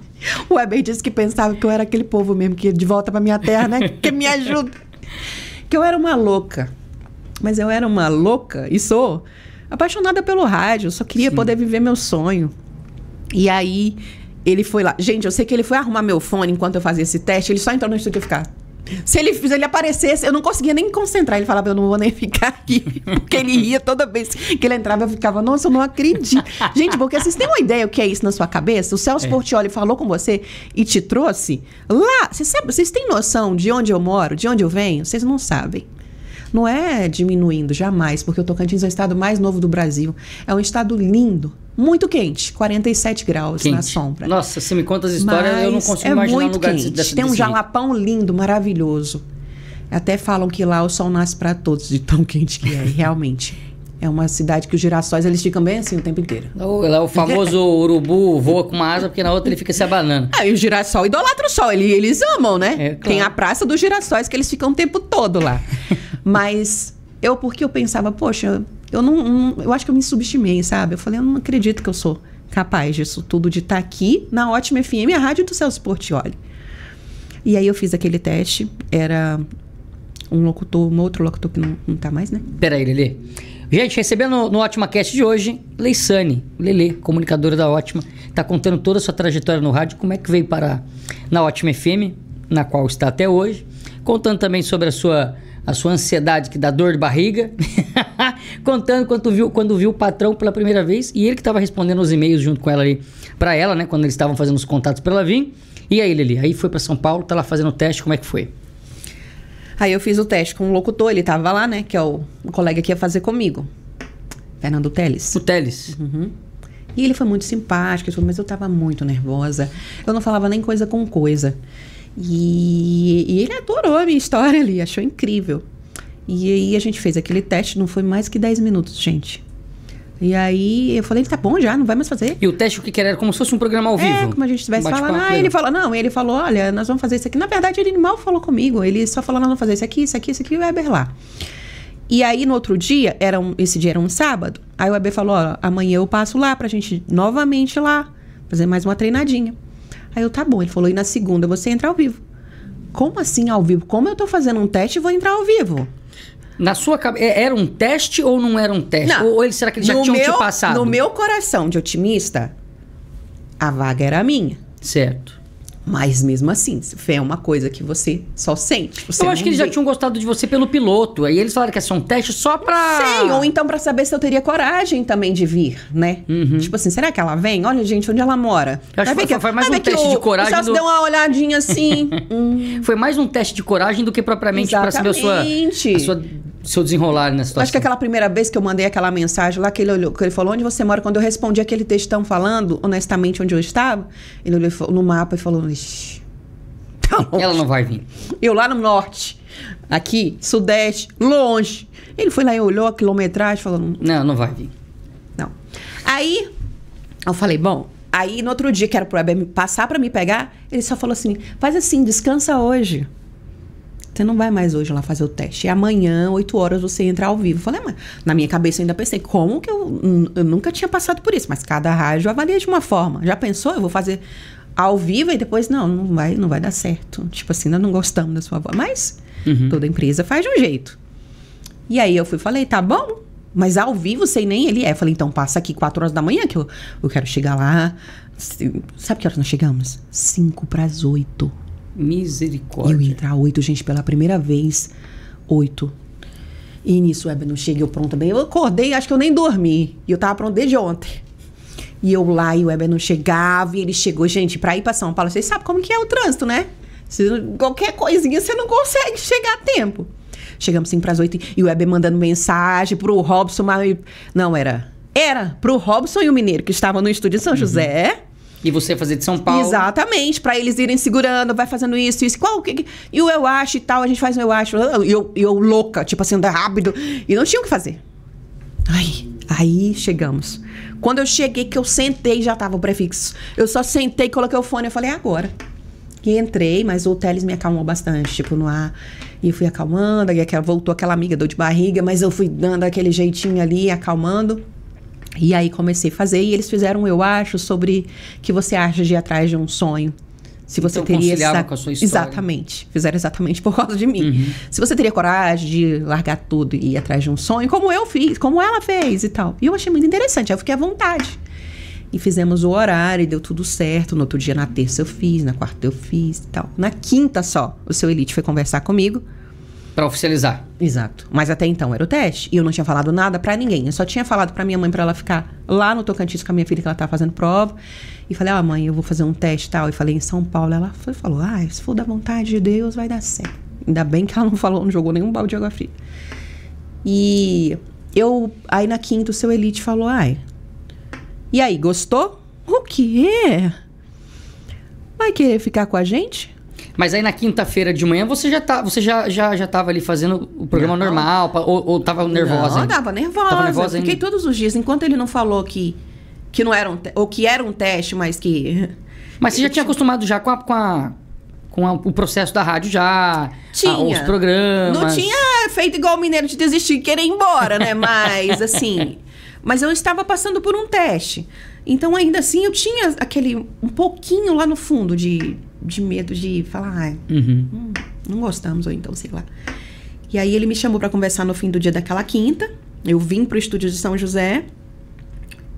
[SPEAKER 3] O Weber disse que pensava que eu era aquele povo mesmo, que ia de volta pra minha terra, né? Que me ajuda. Que eu era uma louca. Mas eu era uma louca, e sou, apaixonada pelo rádio. Eu só queria poder viver meu sonho. E aí, ele foi lá. Gente, eu sei que ele foi arrumar meu fone enquanto eu fazia esse teste. Ele só entrou no estúdio e ficar... Se ele aparecesse, eu não conseguia nem me concentrar. Ele falava, eu não vou nem ficar aqui. Porque ele ria toda vez que ele entrava, eu ficava, nossa, eu não acredito. Gente, porque vocês têm uma ideia o que é isso na sua cabeça? O Celso Portiolli falou com você e te trouxe lá. Vocês têm noção de onde eu moro, de onde eu venho? Vocês não sabem. Não é diminuindo, jamais, porque o Tocantins é o estado mais novo do Brasil. É um estado lindo, muito quente, 47 graus na sombra.
[SPEAKER 2] Nossa, você me conta as histórias, eu não consigo imaginar um lugar
[SPEAKER 3] desse. Tem um jalapão lindo, maravilhoso. Até falam que lá o sol nasce para todos, de tão quente que é, realmente. É uma cidade que os girassóis, eles ficam bem assim o tempo inteiro.
[SPEAKER 2] Lá o famoso urubu voa com uma asa, porque na outra ele fica se abanando.
[SPEAKER 3] E o girassol idolatra o sol, eles amam, né?
[SPEAKER 2] É, claro.
[SPEAKER 3] Tem a Praça dos Girassóis, que eles ficam o tempo todo lá. Mas porque eu pensava, poxa, eu acho que eu me subestimei, sabe? Eu falei, eu não acredito que eu sou capaz disso tudo, de estar aqui na Ótima FM, a rádio do Celso Portiolli. E aí eu fiz aquele teste, era um outro locutor que não tá mais, né?
[SPEAKER 2] Peraí, Lelê. Gente, recebendo no Ótima Cast de hoje, Leissane, Lelê, comunicadora da Ótima, tá contando toda a sua trajetória no rádio, como é que veio parar na Ótima FM, na qual está até hoje, contando também sobre a sua ansiedade que dá dor de barriga, contando quando viu o patrão pela primeira vez, e ele que estava respondendo os e-mails junto com ela ali, pra ela, né, quando eles estavam fazendo os contatos pra ela vir. E aí, Lelê, aí foi pra São Paulo, tá lá fazendo o teste, como é que foi?
[SPEAKER 3] Aí eu fiz o teste com o locutor, ele tava lá, né? Que é o colega que ia fazer comigo. Fernando Teles.
[SPEAKER 2] O Teles.
[SPEAKER 3] Uhum. E ele foi muito simpático, mas eu tava muito nervosa. Eu não falava nem coisa com coisa. E ele adorou a minha história ali, achou incrível. E aí a gente fez aquele teste, não foi mais que 10 minutos, gente. E aí eu falei, tá bom já, não vai mais fazer.
[SPEAKER 2] E o teste o que era? Como se fosse um programa ao vivo?
[SPEAKER 3] Como a gente estivesse falando. Ele falou, olha, nós vamos fazer isso aqui. Na verdade, ele mal falou comigo. Ele só falou, nós vamos fazer isso aqui, e o Weber lá. E aí, no outro dia, esse dia era um sábado. Aí o Weber falou, ó, amanhã eu passo lá pra gente novamente lá, fazer mais uma treinadinha. Aí eu, tá bom. Ele falou, e na segunda você entra ao vivo. Como assim ao vivo? Como eu tô fazendo um teste e vou entrar ao vivo?
[SPEAKER 2] Na sua cabeça, era um teste ou não era um teste?
[SPEAKER 3] Não.
[SPEAKER 2] Ou será que eles já tinham te passado?
[SPEAKER 3] No meu coração de otimista, a vaga era minha.
[SPEAKER 2] Certo.
[SPEAKER 3] Mas mesmo assim, fé é uma coisa que você só sente.
[SPEAKER 2] Eu acho que eles já tinham gostado de você pelo piloto. Aí eles falaram que ia ser um teste só pra...
[SPEAKER 3] Sei, ou então pra saber se eu teria coragem também de vir, né?
[SPEAKER 2] Uhum.
[SPEAKER 3] Tipo assim, será que ela vem? Olha, gente, onde ela mora?
[SPEAKER 2] Eu acho que foi mais um teste de coragem.
[SPEAKER 3] Só se deu uma olhadinha assim.
[SPEAKER 2] Foi mais um teste de coragem do que propriamente pra saber seu desenrolar na situação.
[SPEAKER 3] Acho que aquela primeira vez que eu mandei aquela mensagem lá, que ele falou, onde você mora? Quando eu respondi aquele textão falando, honestamente, onde eu estava, ele olhou no mapa e falou, ixi, tá longe.
[SPEAKER 2] Ela não vai vir.
[SPEAKER 3] Eu lá no norte, aqui, sudeste, longe. Ele foi lá e olhou a quilometragem, falou,
[SPEAKER 2] não vai vir.
[SPEAKER 3] Não. Aí, eu falei, bom, aí no outro dia que era pro Weber passar pra me pegar, ele só falou assim, faz assim, descansa hoje. Você não vai mais hoje lá fazer o teste. E amanhã, 8 horas, você entra ao vivo. Eu falei, mas na minha cabeça eu ainda pensei, como que eu nunca tinha passado por isso? Mas cada rádio avalia de uma forma. Já pensou? Eu vou fazer ao vivo e depois, não vai dar certo. Tipo assim, nós não gostamos da sua voz. Mas toda empresa faz de um jeito. E aí eu falei, tá bom, mas ao vivo, sei nem ele é. Eu falei, então passa aqui 4 horas da manhã que eu quero chegar lá. Sabe que horas nós chegamos? 7:55.
[SPEAKER 2] Misericórdia.
[SPEAKER 3] Eu ia entrar 8, gente, pela primeira vez. 8. E nisso o Weber não chega, eu pronta bem. Eu acordei, acho que eu nem dormi. E eu tava pronta desde ontem. E eu lá, e o Weber não chegava. E ele chegou, gente, pra ir pra São Paulo. Vocês sabem como que é o trânsito, né? Qualquer coisinha você não consegue chegar a tempo. Chegamos 7:55 e o Weber mandando mensagem pro Robson. Não, era pro Robson e o Mineiro, que estavam no estúdio de São José.
[SPEAKER 2] E você fazer de São Paulo.
[SPEAKER 3] Exatamente, pra eles irem segurando, vai fazendo isso. E o eu acho e tal, a gente faz o eu acho. E eu louca, tipo assim, andar rápido. E não tinha o que fazer. Aí chegamos. Quando eu cheguei, que eu sentei, já tava o prefixo. Eu só sentei, coloquei o fone, eu falei, agora. E entrei, mas o Teles me acalmou bastante, tipo, no ar. E eu fui acalmando, aí voltou aquela amiga, dor de barriga, mas eu fui dando aquele jeitinho ali, acalmando. E aí comecei a fazer, e eles fizeram, eu acho, sobre que você acha de ir atrás de um sonho. Se você
[SPEAKER 2] então,
[SPEAKER 3] teria
[SPEAKER 2] conciliava com a sua história.
[SPEAKER 3] Exatamente. Fizeram exatamente por causa de mim. Se você teria coragem de largar tudo e ir atrás de um sonho, como eu fiz, como ela fez e tal. E eu achei muito interessante, aí eu fiquei à vontade. E fizemos o horário, e deu tudo certo. No outro dia, na terça eu fiz, na quarta eu fiz e tal. Na quinta só, o seu Elite foi conversar comigo.
[SPEAKER 2] Pra oficializar.
[SPEAKER 3] Exato. Mas até então era o teste. E eu não tinha falado nada pra ninguém. Eu só tinha falado pra minha mãe pra ela ficar lá no Tocantins com a minha filha, que ela tava fazendo prova. E falei, mãe, eu vou fazer um teste e tal. E falei em São Paulo. Ela falou, se for da vontade de Deus, vai dar certo. Ainda bem que ela não falou, não jogou nenhum balde de água fria. E aí na quinta o seu Elite falou, e aí, gostou? O quê? Vai querer ficar com a gente?
[SPEAKER 2] Mas aí na quinta-feira de manhã você já tava ali fazendo o programa normal? Ou tava nervosa
[SPEAKER 3] Não,
[SPEAKER 2] ainda?
[SPEAKER 3] tava nervosa.
[SPEAKER 2] Tava nervosa
[SPEAKER 3] Fiquei
[SPEAKER 2] ainda?
[SPEAKER 3] todos os dias, enquanto ele não falou que não era ou que era um teste, mas que...
[SPEAKER 2] Mas você já tinha acostumado já com o processo da rádio já?
[SPEAKER 3] Tinha.
[SPEAKER 2] Os programas?
[SPEAKER 3] Não tinha feito igual o mineiro de desistir e querer ir embora, né? Mas, assim... Mas eu estava passando por um teste. Então, ainda assim, eu tinha um pouquinho lá no fundo de medo de falar... não gostamos, ou então, sei lá. E aí, ele me chamou para conversar no fim do dia daquela quinta. Eu vim pro estúdio de São José.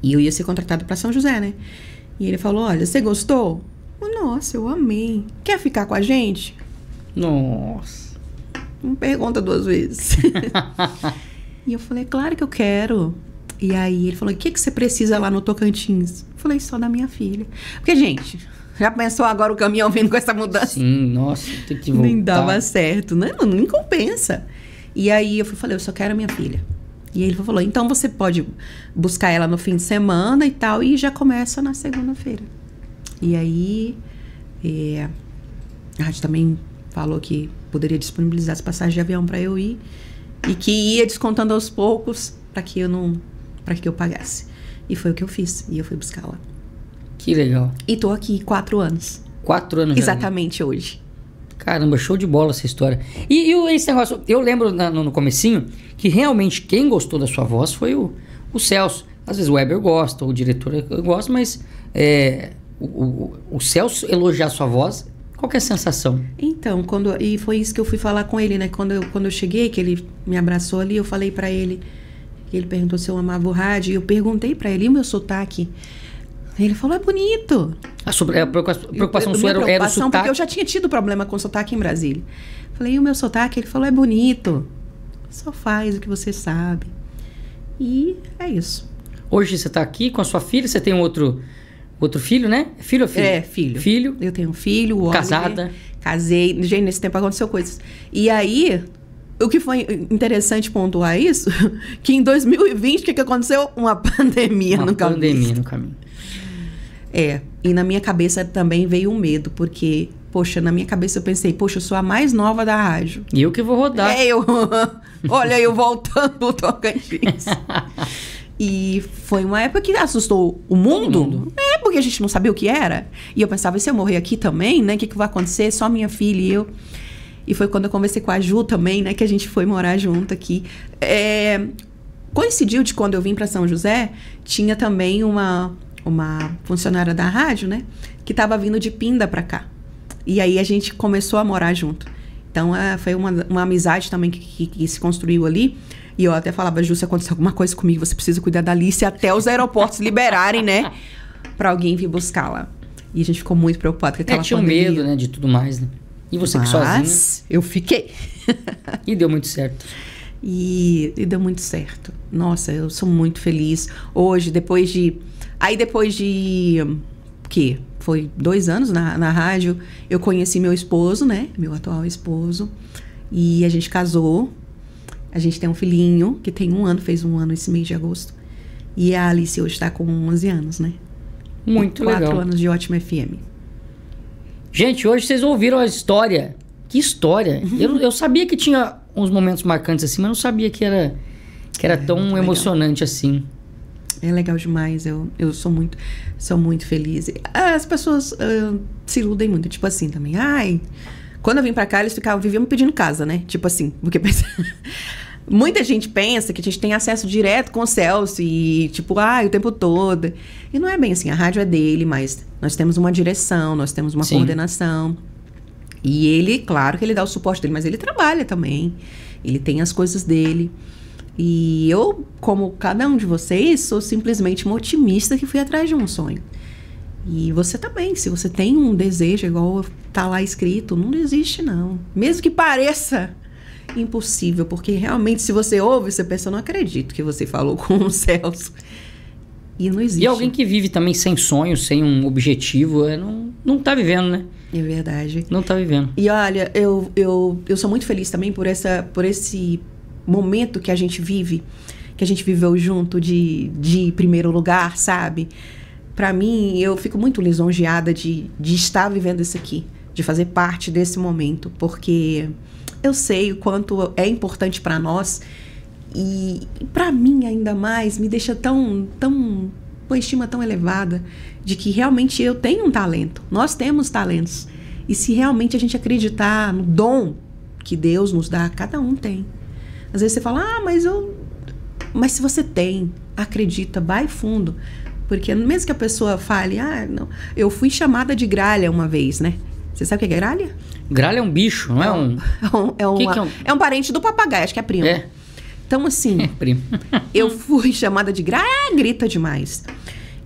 [SPEAKER 3] E eu ia ser contratada para São José, né? E ele falou, olha, você gostou? Nossa, eu amei. Quer ficar com a gente?
[SPEAKER 2] Nossa.
[SPEAKER 3] Não pergunta 2 vezes. E eu falei, claro que eu quero. E aí ele falou, o que você precisa lá no Tocantins? Eu falei, só da minha filha. Porque, gente, já pensou agora o caminhão vindo com essa mudança?
[SPEAKER 2] Sim, nossa, tem que voltar.
[SPEAKER 3] Nem dava certo, né? Nem compensa. E aí eu falei, eu só quero a minha filha. E ele falou, então você pode buscar ela no fim de semana e tal, e já começa na segunda-feira. E aí, a rádio também falou que poderia disponibilizar as passagens de avião para eu ir, e que ia descontando aos poucos para que eu pagasse. E foi o que eu fiz, e eu fui buscar lá.
[SPEAKER 2] Que legal.
[SPEAKER 3] E tô aqui 4 anos.
[SPEAKER 2] 4 anos já.
[SPEAKER 3] Exatamente hoje.
[SPEAKER 2] Caramba, show de bola essa história. E esse negócio, eu lembro no comecinho que realmente quem gostou da sua voz foi o Celso. Às vezes o Weber gosta, o diretor gosta, mas o Celso elogiar a sua voz, qual que é a sensação?
[SPEAKER 3] Então, e foi isso que eu fui falar com ele, né? Quando eu cheguei, que ele me abraçou ali, eu falei pra ele, ele perguntou se eu amava o rádio, e eu perguntei pra ele, e o meu sotaque? Ele falou, é bonito.
[SPEAKER 2] A preocupação sua era o sotaque?
[SPEAKER 3] Porque eu já tinha tido problema com sotaque em Brasília. Falei, e o meu sotaque? Ele falou, é bonito. Só faz o que você sabe. E é isso.
[SPEAKER 2] Hoje você tá aqui com a sua filha, você tem um outro filho, né? Filho ou filho?
[SPEAKER 3] É, filho.
[SPEAKER 2] Filho.
[SPEAKER 3] Eu tenho um filho, o
[SPEAKER 2] Casada.
[SPEAKER 3] Oliver. Casei. Gente, nesse tempo aconteceu coisas. E aí, o que foi interessante pontuar isso, que em 2020, o que aconteceu? Uma pandemia no caminho.
[SPEAKER 2] Uma pandemia no caminho.
[SPEAKER 3] E na minha cabeça também veio um medo, porque, poxa, na minha cabeça eu pensei, poxa, eu sou a mais nova da rádio.
[SPEAKER 2] E eu que vou rodar.
[SPEAKER 3] Olha, eu voltando do Tocantins. E foi uma época que assustou o mundo. Porque a gente não sabia o que era. E eu pensava, e se eu morrer aqui também, né? O que vai acontecer? Só minha filha e eu. E foi quando eu conversei com a Ju também, né? Que a gente foi morar junto aqui. Coincidiu de quando eu vim para São José, tinha também uma funcionária da rádio, né? Que estava vindo de Pinda para cá. E aí a gente começou a morar junto. Então, foi uma amizade também que se construiu ali. E eu até falava, Ju, se acontecer alguma coisa comigo, você precisa cuidar da Alice até os aeroportos liberarem, né? Pra alguém vir buscá-la. E a gente ficou muito preocupado com aquela
[SPEAKER 2] tinha
[SPEAKER 3] pandemia.
[SPEAKER 2] medo, né? De tudo mais, né? E você que sozinha.
[SPEAKER 3] Mas eu fiquei.
[SPEAKER 2] E deu muito certo.
[SPEAKER 3] E deu muito certo. Nossa, eu sou muito feliz. Hoje, depois de... que foi 2 anos na rádio, eu conheci meu esposo, né? Meu atual esposo. E a gente casou. A gente tem um filhinho que tem 1 ano, fez 1 ano esse mês de agosto. E a Alice hoje está com 11 anos, né?
[SPEAKER 2] Muito legal.
[SPEAKER 3] 4 anos de Ótima FM.
[SPEAKER 2] Gente, hoje vocês ouviram a história. Que história! Eu sabia que tinha uns momentos marcantes assim, mas não sabia que era tão emocionante assim.
[SPEAKER 3] É legal demais, eu sou muito feliz. As pessoas se iludem muito, tipo assim também. Quando eu vim pra cá, eles viviam me pedindo casa, né? Tipo assim, porque muita gente pensa que a gente tem acesso direto com o Celso e tipo, o tempo todo. E não é bem assim, a rádio é dele, mas nós temos uma direção, nós temos uma coordenação. E ele, claro que ele dá o suporte dele, mas ele trabalha também. Ele tem as coisas dele. E eu, como cada um de vocês, sou simplesmente uma otimista que fui atrás de um sonho. E você também, se você tem um desejo, igual tá lá escrito, não desiste não. Mesmo que pareça impossível, porque realmente se você ouve, você pensa, eu não acredito que você falou com o Celso. E não existe.
[SPEAKER 2] E alguém que vive também sem sonho, sem um objetivo, não tá vivendo, né?
[SPEAKER 3] É verdade.
[SPEAKER 2] Não tá vivendo.
[SPEAKER 3] E olha, eu sou muito feliz também por esse momento que a gente vive, que a gente viveu junto de primeiro lugar, sabe? Pra mim, eu fico muito lisonjeada de estar vivendo isso aqui, de fazer parte desse momento, porque eu sei o quanto é importante pra nós e pra mim ainda mais me deixa tão com a estima tão elevada de que realmente eu tenho um talento, nós temos talentos. E se realmente a gente acreditar no dom que Deus nos dá, cada um tem. Às vezes você fala, mas se você tem, acredita, vai fundo. Porque mesmo que a pessoa fale, não, eu fui chamada de gralha uma vez, né? Você sabe o que é gralha?
[SPEAKER 2] Gralha é um bicho, não é um...
[SPEAKER 3] É um parente do papagaio, acho que é primo.
[SPEAKER 2] É.
[SPEAKER 3] Então, assim,
[SPEAKER 2] primo.
[SPEAKER 3] Eu fui chamada de gralha, grita demais.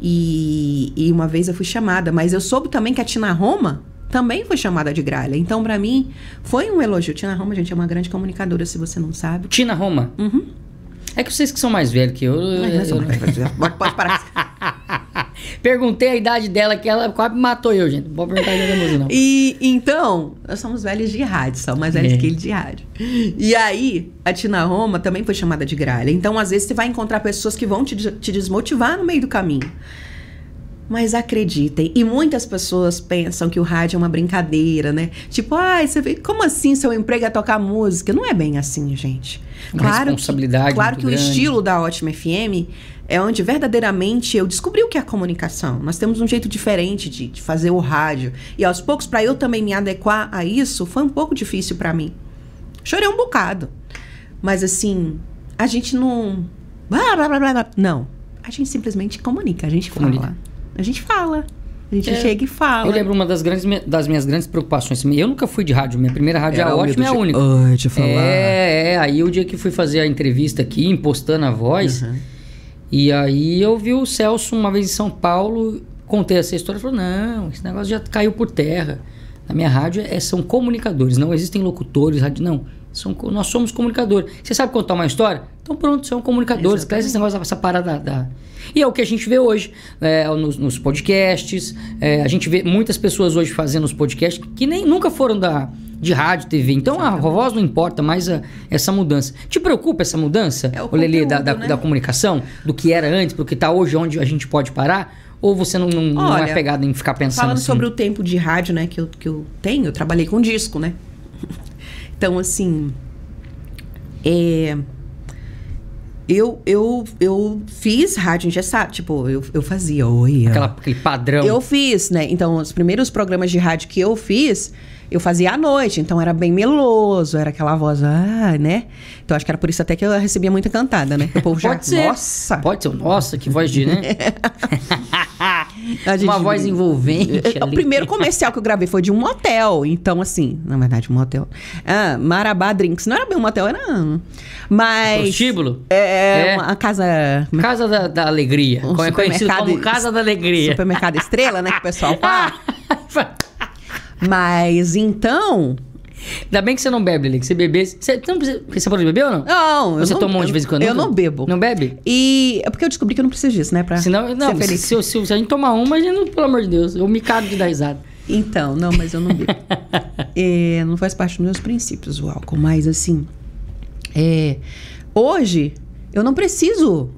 [SPEAKER 3] E uma vez eu fui chamada, mas eu soube também que a Tina Roma também foi chamada de gralha. Então, pra mim, foi um elogio. Tina Roma, gente, é uma grande comunicadora, se você não sabe.
[SPEAKER 2] Tina Roma?
[SPEAKER 3] Uhum.
[SPEAKER 2] É que vocês que são mais velhos que eu...
[SPEAKER 3] Pode parar.
[SPEAKER 2] Perguntei a idade dela, que ela quase matou eu, gente. Não pode perguntar a idade da moça, não.
[SPEAKER 3] E então, nós somos velhos de rádio, são mais velhos que ele de rádio. E aí, a Tina Roma também foi chamada de gralha. Então, às vezes, você vai encontrar pessoas que vão te desmotivar no meio do caminho. Mas acreditem, e muitas pessoas pensam que o rádio é uma brincadeira, né? Tipo, você vê, como assim seu emprego é tocar música? Não é bem assim, gente.
[SPEAKER 2] Responsabilidade
[SPEAKER 3] claro que
[SPEAKER 2] grande.
[SPEAKER 3] O estilo da Ótima FM é onde verdadeiramente eu descobri o que é a comunicação. Nós temos um jeito diferente de fazer o rádio. E aos poucos, para eu também me adequar a isso, foi um pouco difícil para mim. Chorei um bocado. Mas assim, a gente não... Não. A gente simplesmente comunica, a gente fala. A gente fala. A gente chega e fala.
[SPEAKER 2] Eu lembro uma das minhas grandes preocupações. Eu nunca fui de rádio. Minha primeira rádio é a Ótima, é a única.
[SPEAKER 3] De falar.
[SPEAKER 2] Aí o dia que fui fazer a entrevista aqui, impostando a voz, e aí eu vi o Celso uma vez em São Paulo, contei essa história, ele falou, não, esse negócio já caiu por terra. Na minha rádio são comunicadores, não existem locutores, rádio não. Nós somos comunicadores. Você sabe contar uma história? Então pronto, são comunicadores. Esquece esse negócio, essa parada E é o que a gente vê hoje nos podcasts. A gente vê muitas pessoas hoje fazendo os podcasts que nunca foram de rádio, TV. Então a voz não importa mais essa mudança. Te preocupa essa mudança, Lelê, da comunicação? Do que era antes, pro que tá hoje, onde a gente pode parar? Ou você não é pegado em ficar pensando
[SPEAKER 3] falando
[SPEAKER 2] assim?
[SPEAKER 3] Sobre o tempo de rádio, né, que eu tenho, eu trabalhei com disco, né? Então, assim, eu fiz rádio engessado, tipo, eu fazia,
[SPEAKER 2] aquele padrão.
[SPEAKER 3] Eu fiz, né? Então, os primeiros programas de rádio que eu fiz, eu fazia à noite, então era bem meloso, era aquela voz, né? Então, acho que era por isso até que eu recebia muita cantada, né? O povo já,
[SPEAKER 2] Pode ser.
[SPEAKER 3] Nossa!
[SPEAKER 2] Pode ser, nossa, que voz de, né? Uma voz envolvente.
[SPEAKER 3] O primeiro comercial que eu gravei foi de um motel. Então, assim, na verdade, um motel. Marabá Drinks. Não era bem um motel, era. Mas.
[SPEAKER 2] Prostíbulo?
[SPEAKER 3] Uma casa.
[SPEAKER 2] Casa da Alegria.
[SPEAKER 3] É
[SPEAKER 2] conhecido como Casa da Alegria.
[SPEAKER 3] Supermercado Estrela, né? Que o pessoal fala. Mas então.
[SPEAKER 2] Ainda bem que você não bebe, Lili. Que você bebesse. Você pode beber ou não?
[SPEAKER 3] Não.
[SPEAKER 2] Você tomou de vez em quando?
[SPEAKER 3] Eu não bebo.
[SPEAKER 2] Não bebe?
[SPEAKER 3] E é porque eu descobri que eu não preciso disso, né? Pra
[SPEAKER 2] Senão,
[SPEAKER 3] ser feliz.
[SPEAKER 2] Se a gente tomar uma, a gente, pelo amor de Deus, eu me cago de dar risada.
[SPEAKER 3] Então, não, mas eu não bebo. Não faz parte dos meus princípios o álcool. Mas assim, hoje eu não preciso.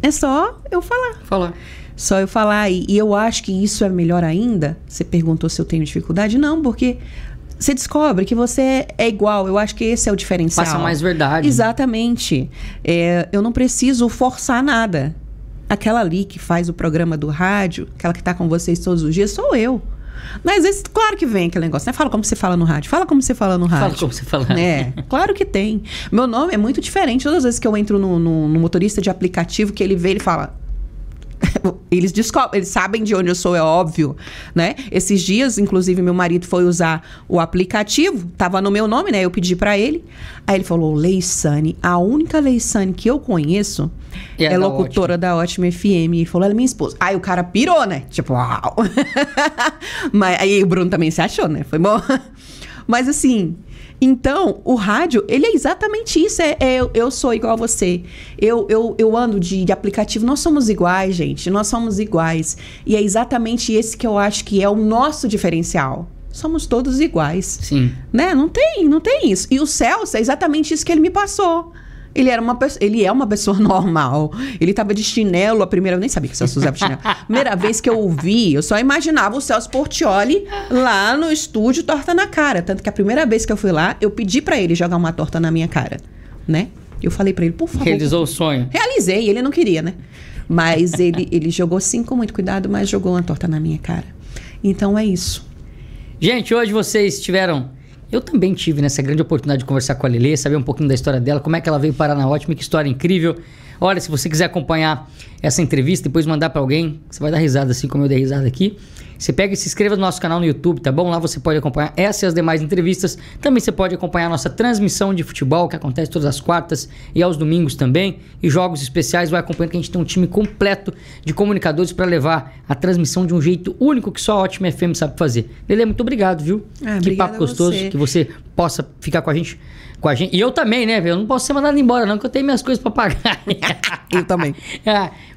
[SPEAKER 3] É só eu falar. Só eu falar. E eu acho que isso é melhor ainda. Você perguntou se eu tenho dificuldade. Não, porque você descobre que você é igual. Eu acho que esse é o diferencial.
[SPEAKER 2] Passa mais verdade.
[SPEAKER 3] Exatamente. Eu não preciso forçar nada. Aquela ali que faz o programa do rádio, aquela que tá com vocês todos os dias, sou eu. Mas às vezes, claro que vem aquele negócio, né? Fala como você fala no rádio. Fala como você fala no rádio.
[SPEAKER 2] Fala como você fala.
[SPEAKER 3] Claro que tem. Meu nome é muito diferente. Todas as vezes que eu entro no motorista de aplicativo, que ele vê, ele fala... Eles descobrem, eles sabem de onde eu sou, é óbvio, né? Esses dias, inclusive, meu marido foi usar o aplicativo, tava no meu nome, né? Eu pedi pra ele. Aí ele falou, Leissane, a única Leissane que eu conheço é locutora da Ótima FM. E falou, ela é minha esposa. Aí o cara pirou, né? Tipo, uau! Mas aí o Bruno também se achou, né? Foi bom. Mas assim... Então, o rádio, ele é exatamente isso. Eu sou igual a você. Eu ando de aplicativo. Nós somos iguais, gente. Nós somos iguais. E é exatamente esse que eu acho que é o nosso diferencial. somos todos iguais.
[SPEAKER 2] Sim.
[SPEAKER 3] Né? Não tem isso. E o Celso é exatamente isso que ele me passou. Ele é uma pessoa normal. Ele tava de chinelo a primeira... Eu nem sabia que o Celso usava chinelo. Primeira vez que eu ouvi, eu só imaginava o Celso Portiolli lá no estúdio, torta na cara. Tanto que a primeira vez que eu fui lá, eu pedi pra ele jogar uma torta na minha cara. Né? Eu falei pra ele, por favor.
[SPEAKER 2] Realizou o sonho.
[SPEAKER 3] Realizei, ele não queria, né? Mas ele jogou sim com muito cuidado, mas jogou uma torta na minha cara. Então é isso.
[SPEAKER 2] Gente, hoje vocês tiveram... Eu também tive nessa grande oportunidade de conversar com a Lelê, saber um pouquinho da história dela, como é que ela veio parar na Ótima, que história incrível. Olha, se você quiser acompanhar essa entrevista, depois mandar pra alguém, você vai dar risada assim como eu dei risada aqui. Você pega e se inscreva no nosso canal no YouTube, tá bom? Lá você pode acompanhar essa e as demais entrevistas. Também você pode acompanhar a nossa transmissão de futebol, que acontece todas as quartas e aos domingos também. E jogos especiais, vai acompanhando, que a gente tem um time completo de comunicadores para levar a transmissão de um jeito único que só a Ótima FM sabe fazer. Lelê, muito obrigado, viu? Que papo gostoso, que você possa ficar com a gente. E eu também, né? Eu não posso ser mandado embora, não, que eu tenho minhas coisas pra pagar.
[SPEAKER 3] Eu também.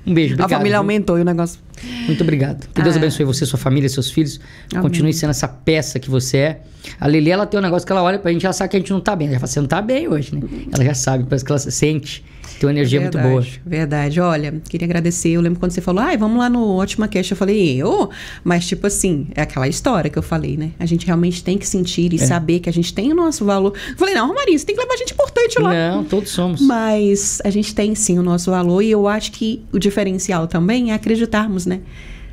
[SPEAKER 2] Um beijo, obrigado.
[SPEAKER 3] A família aumentou e o negócio...
[SPEAKER 2] Muito obrigado. Que Deus abençoe você, sua família, seus filhos. Amém. Continue sendo essa peça que você é. A Lelê, ela tem um negócio que ela olha pra gente, ela sabe que a gente não tá bem. Ela fala, você não tá bem hoje, né? Ela já sabe, parece que ela sente. Tem uma energia muito boa.
[SPEAKER 3] Verdade. Olha, queria agradecer. Eu lembro quando você falou, vamos lá no Ótima Cast. Eu falei, mas tipo assim, é aquela história que eu falei, né? A gente realmente tem que sentir e saber que a gente tem o nosso valor. Eu falei, não, Romarinho, você tem que levar gente importante lá.
[SPEAKER 2] Não, todos somos.
[SPEAKER 3] Mas a gente tem sim o nosso valor e eu acho que o diferencial também é acreditarmos, né?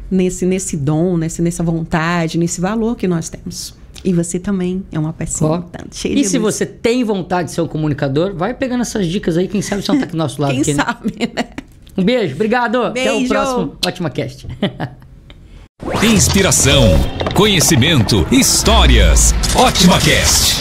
[SPEAKER 3] Nesse dom, nessa vontade, nesse valor que nós temos. E você também é uma pecinha cheia de luz.
[SPEAKER 2] Se você tem vontade de ser um comunicador, vai pegando essas dicas aí, quem sabe você não tá aqui do nosso lado.
[SPEAKER 3] Quem sabe, né?
[SPEAKER 2] Um beijo, obrigado.
[SPEAKER 3] Beijo.
[SPEAKER 2] Até o próximo Ótima Cast.
[SPEAKER 1] Inspiração, conhecimento, histórias. Ótima Cast.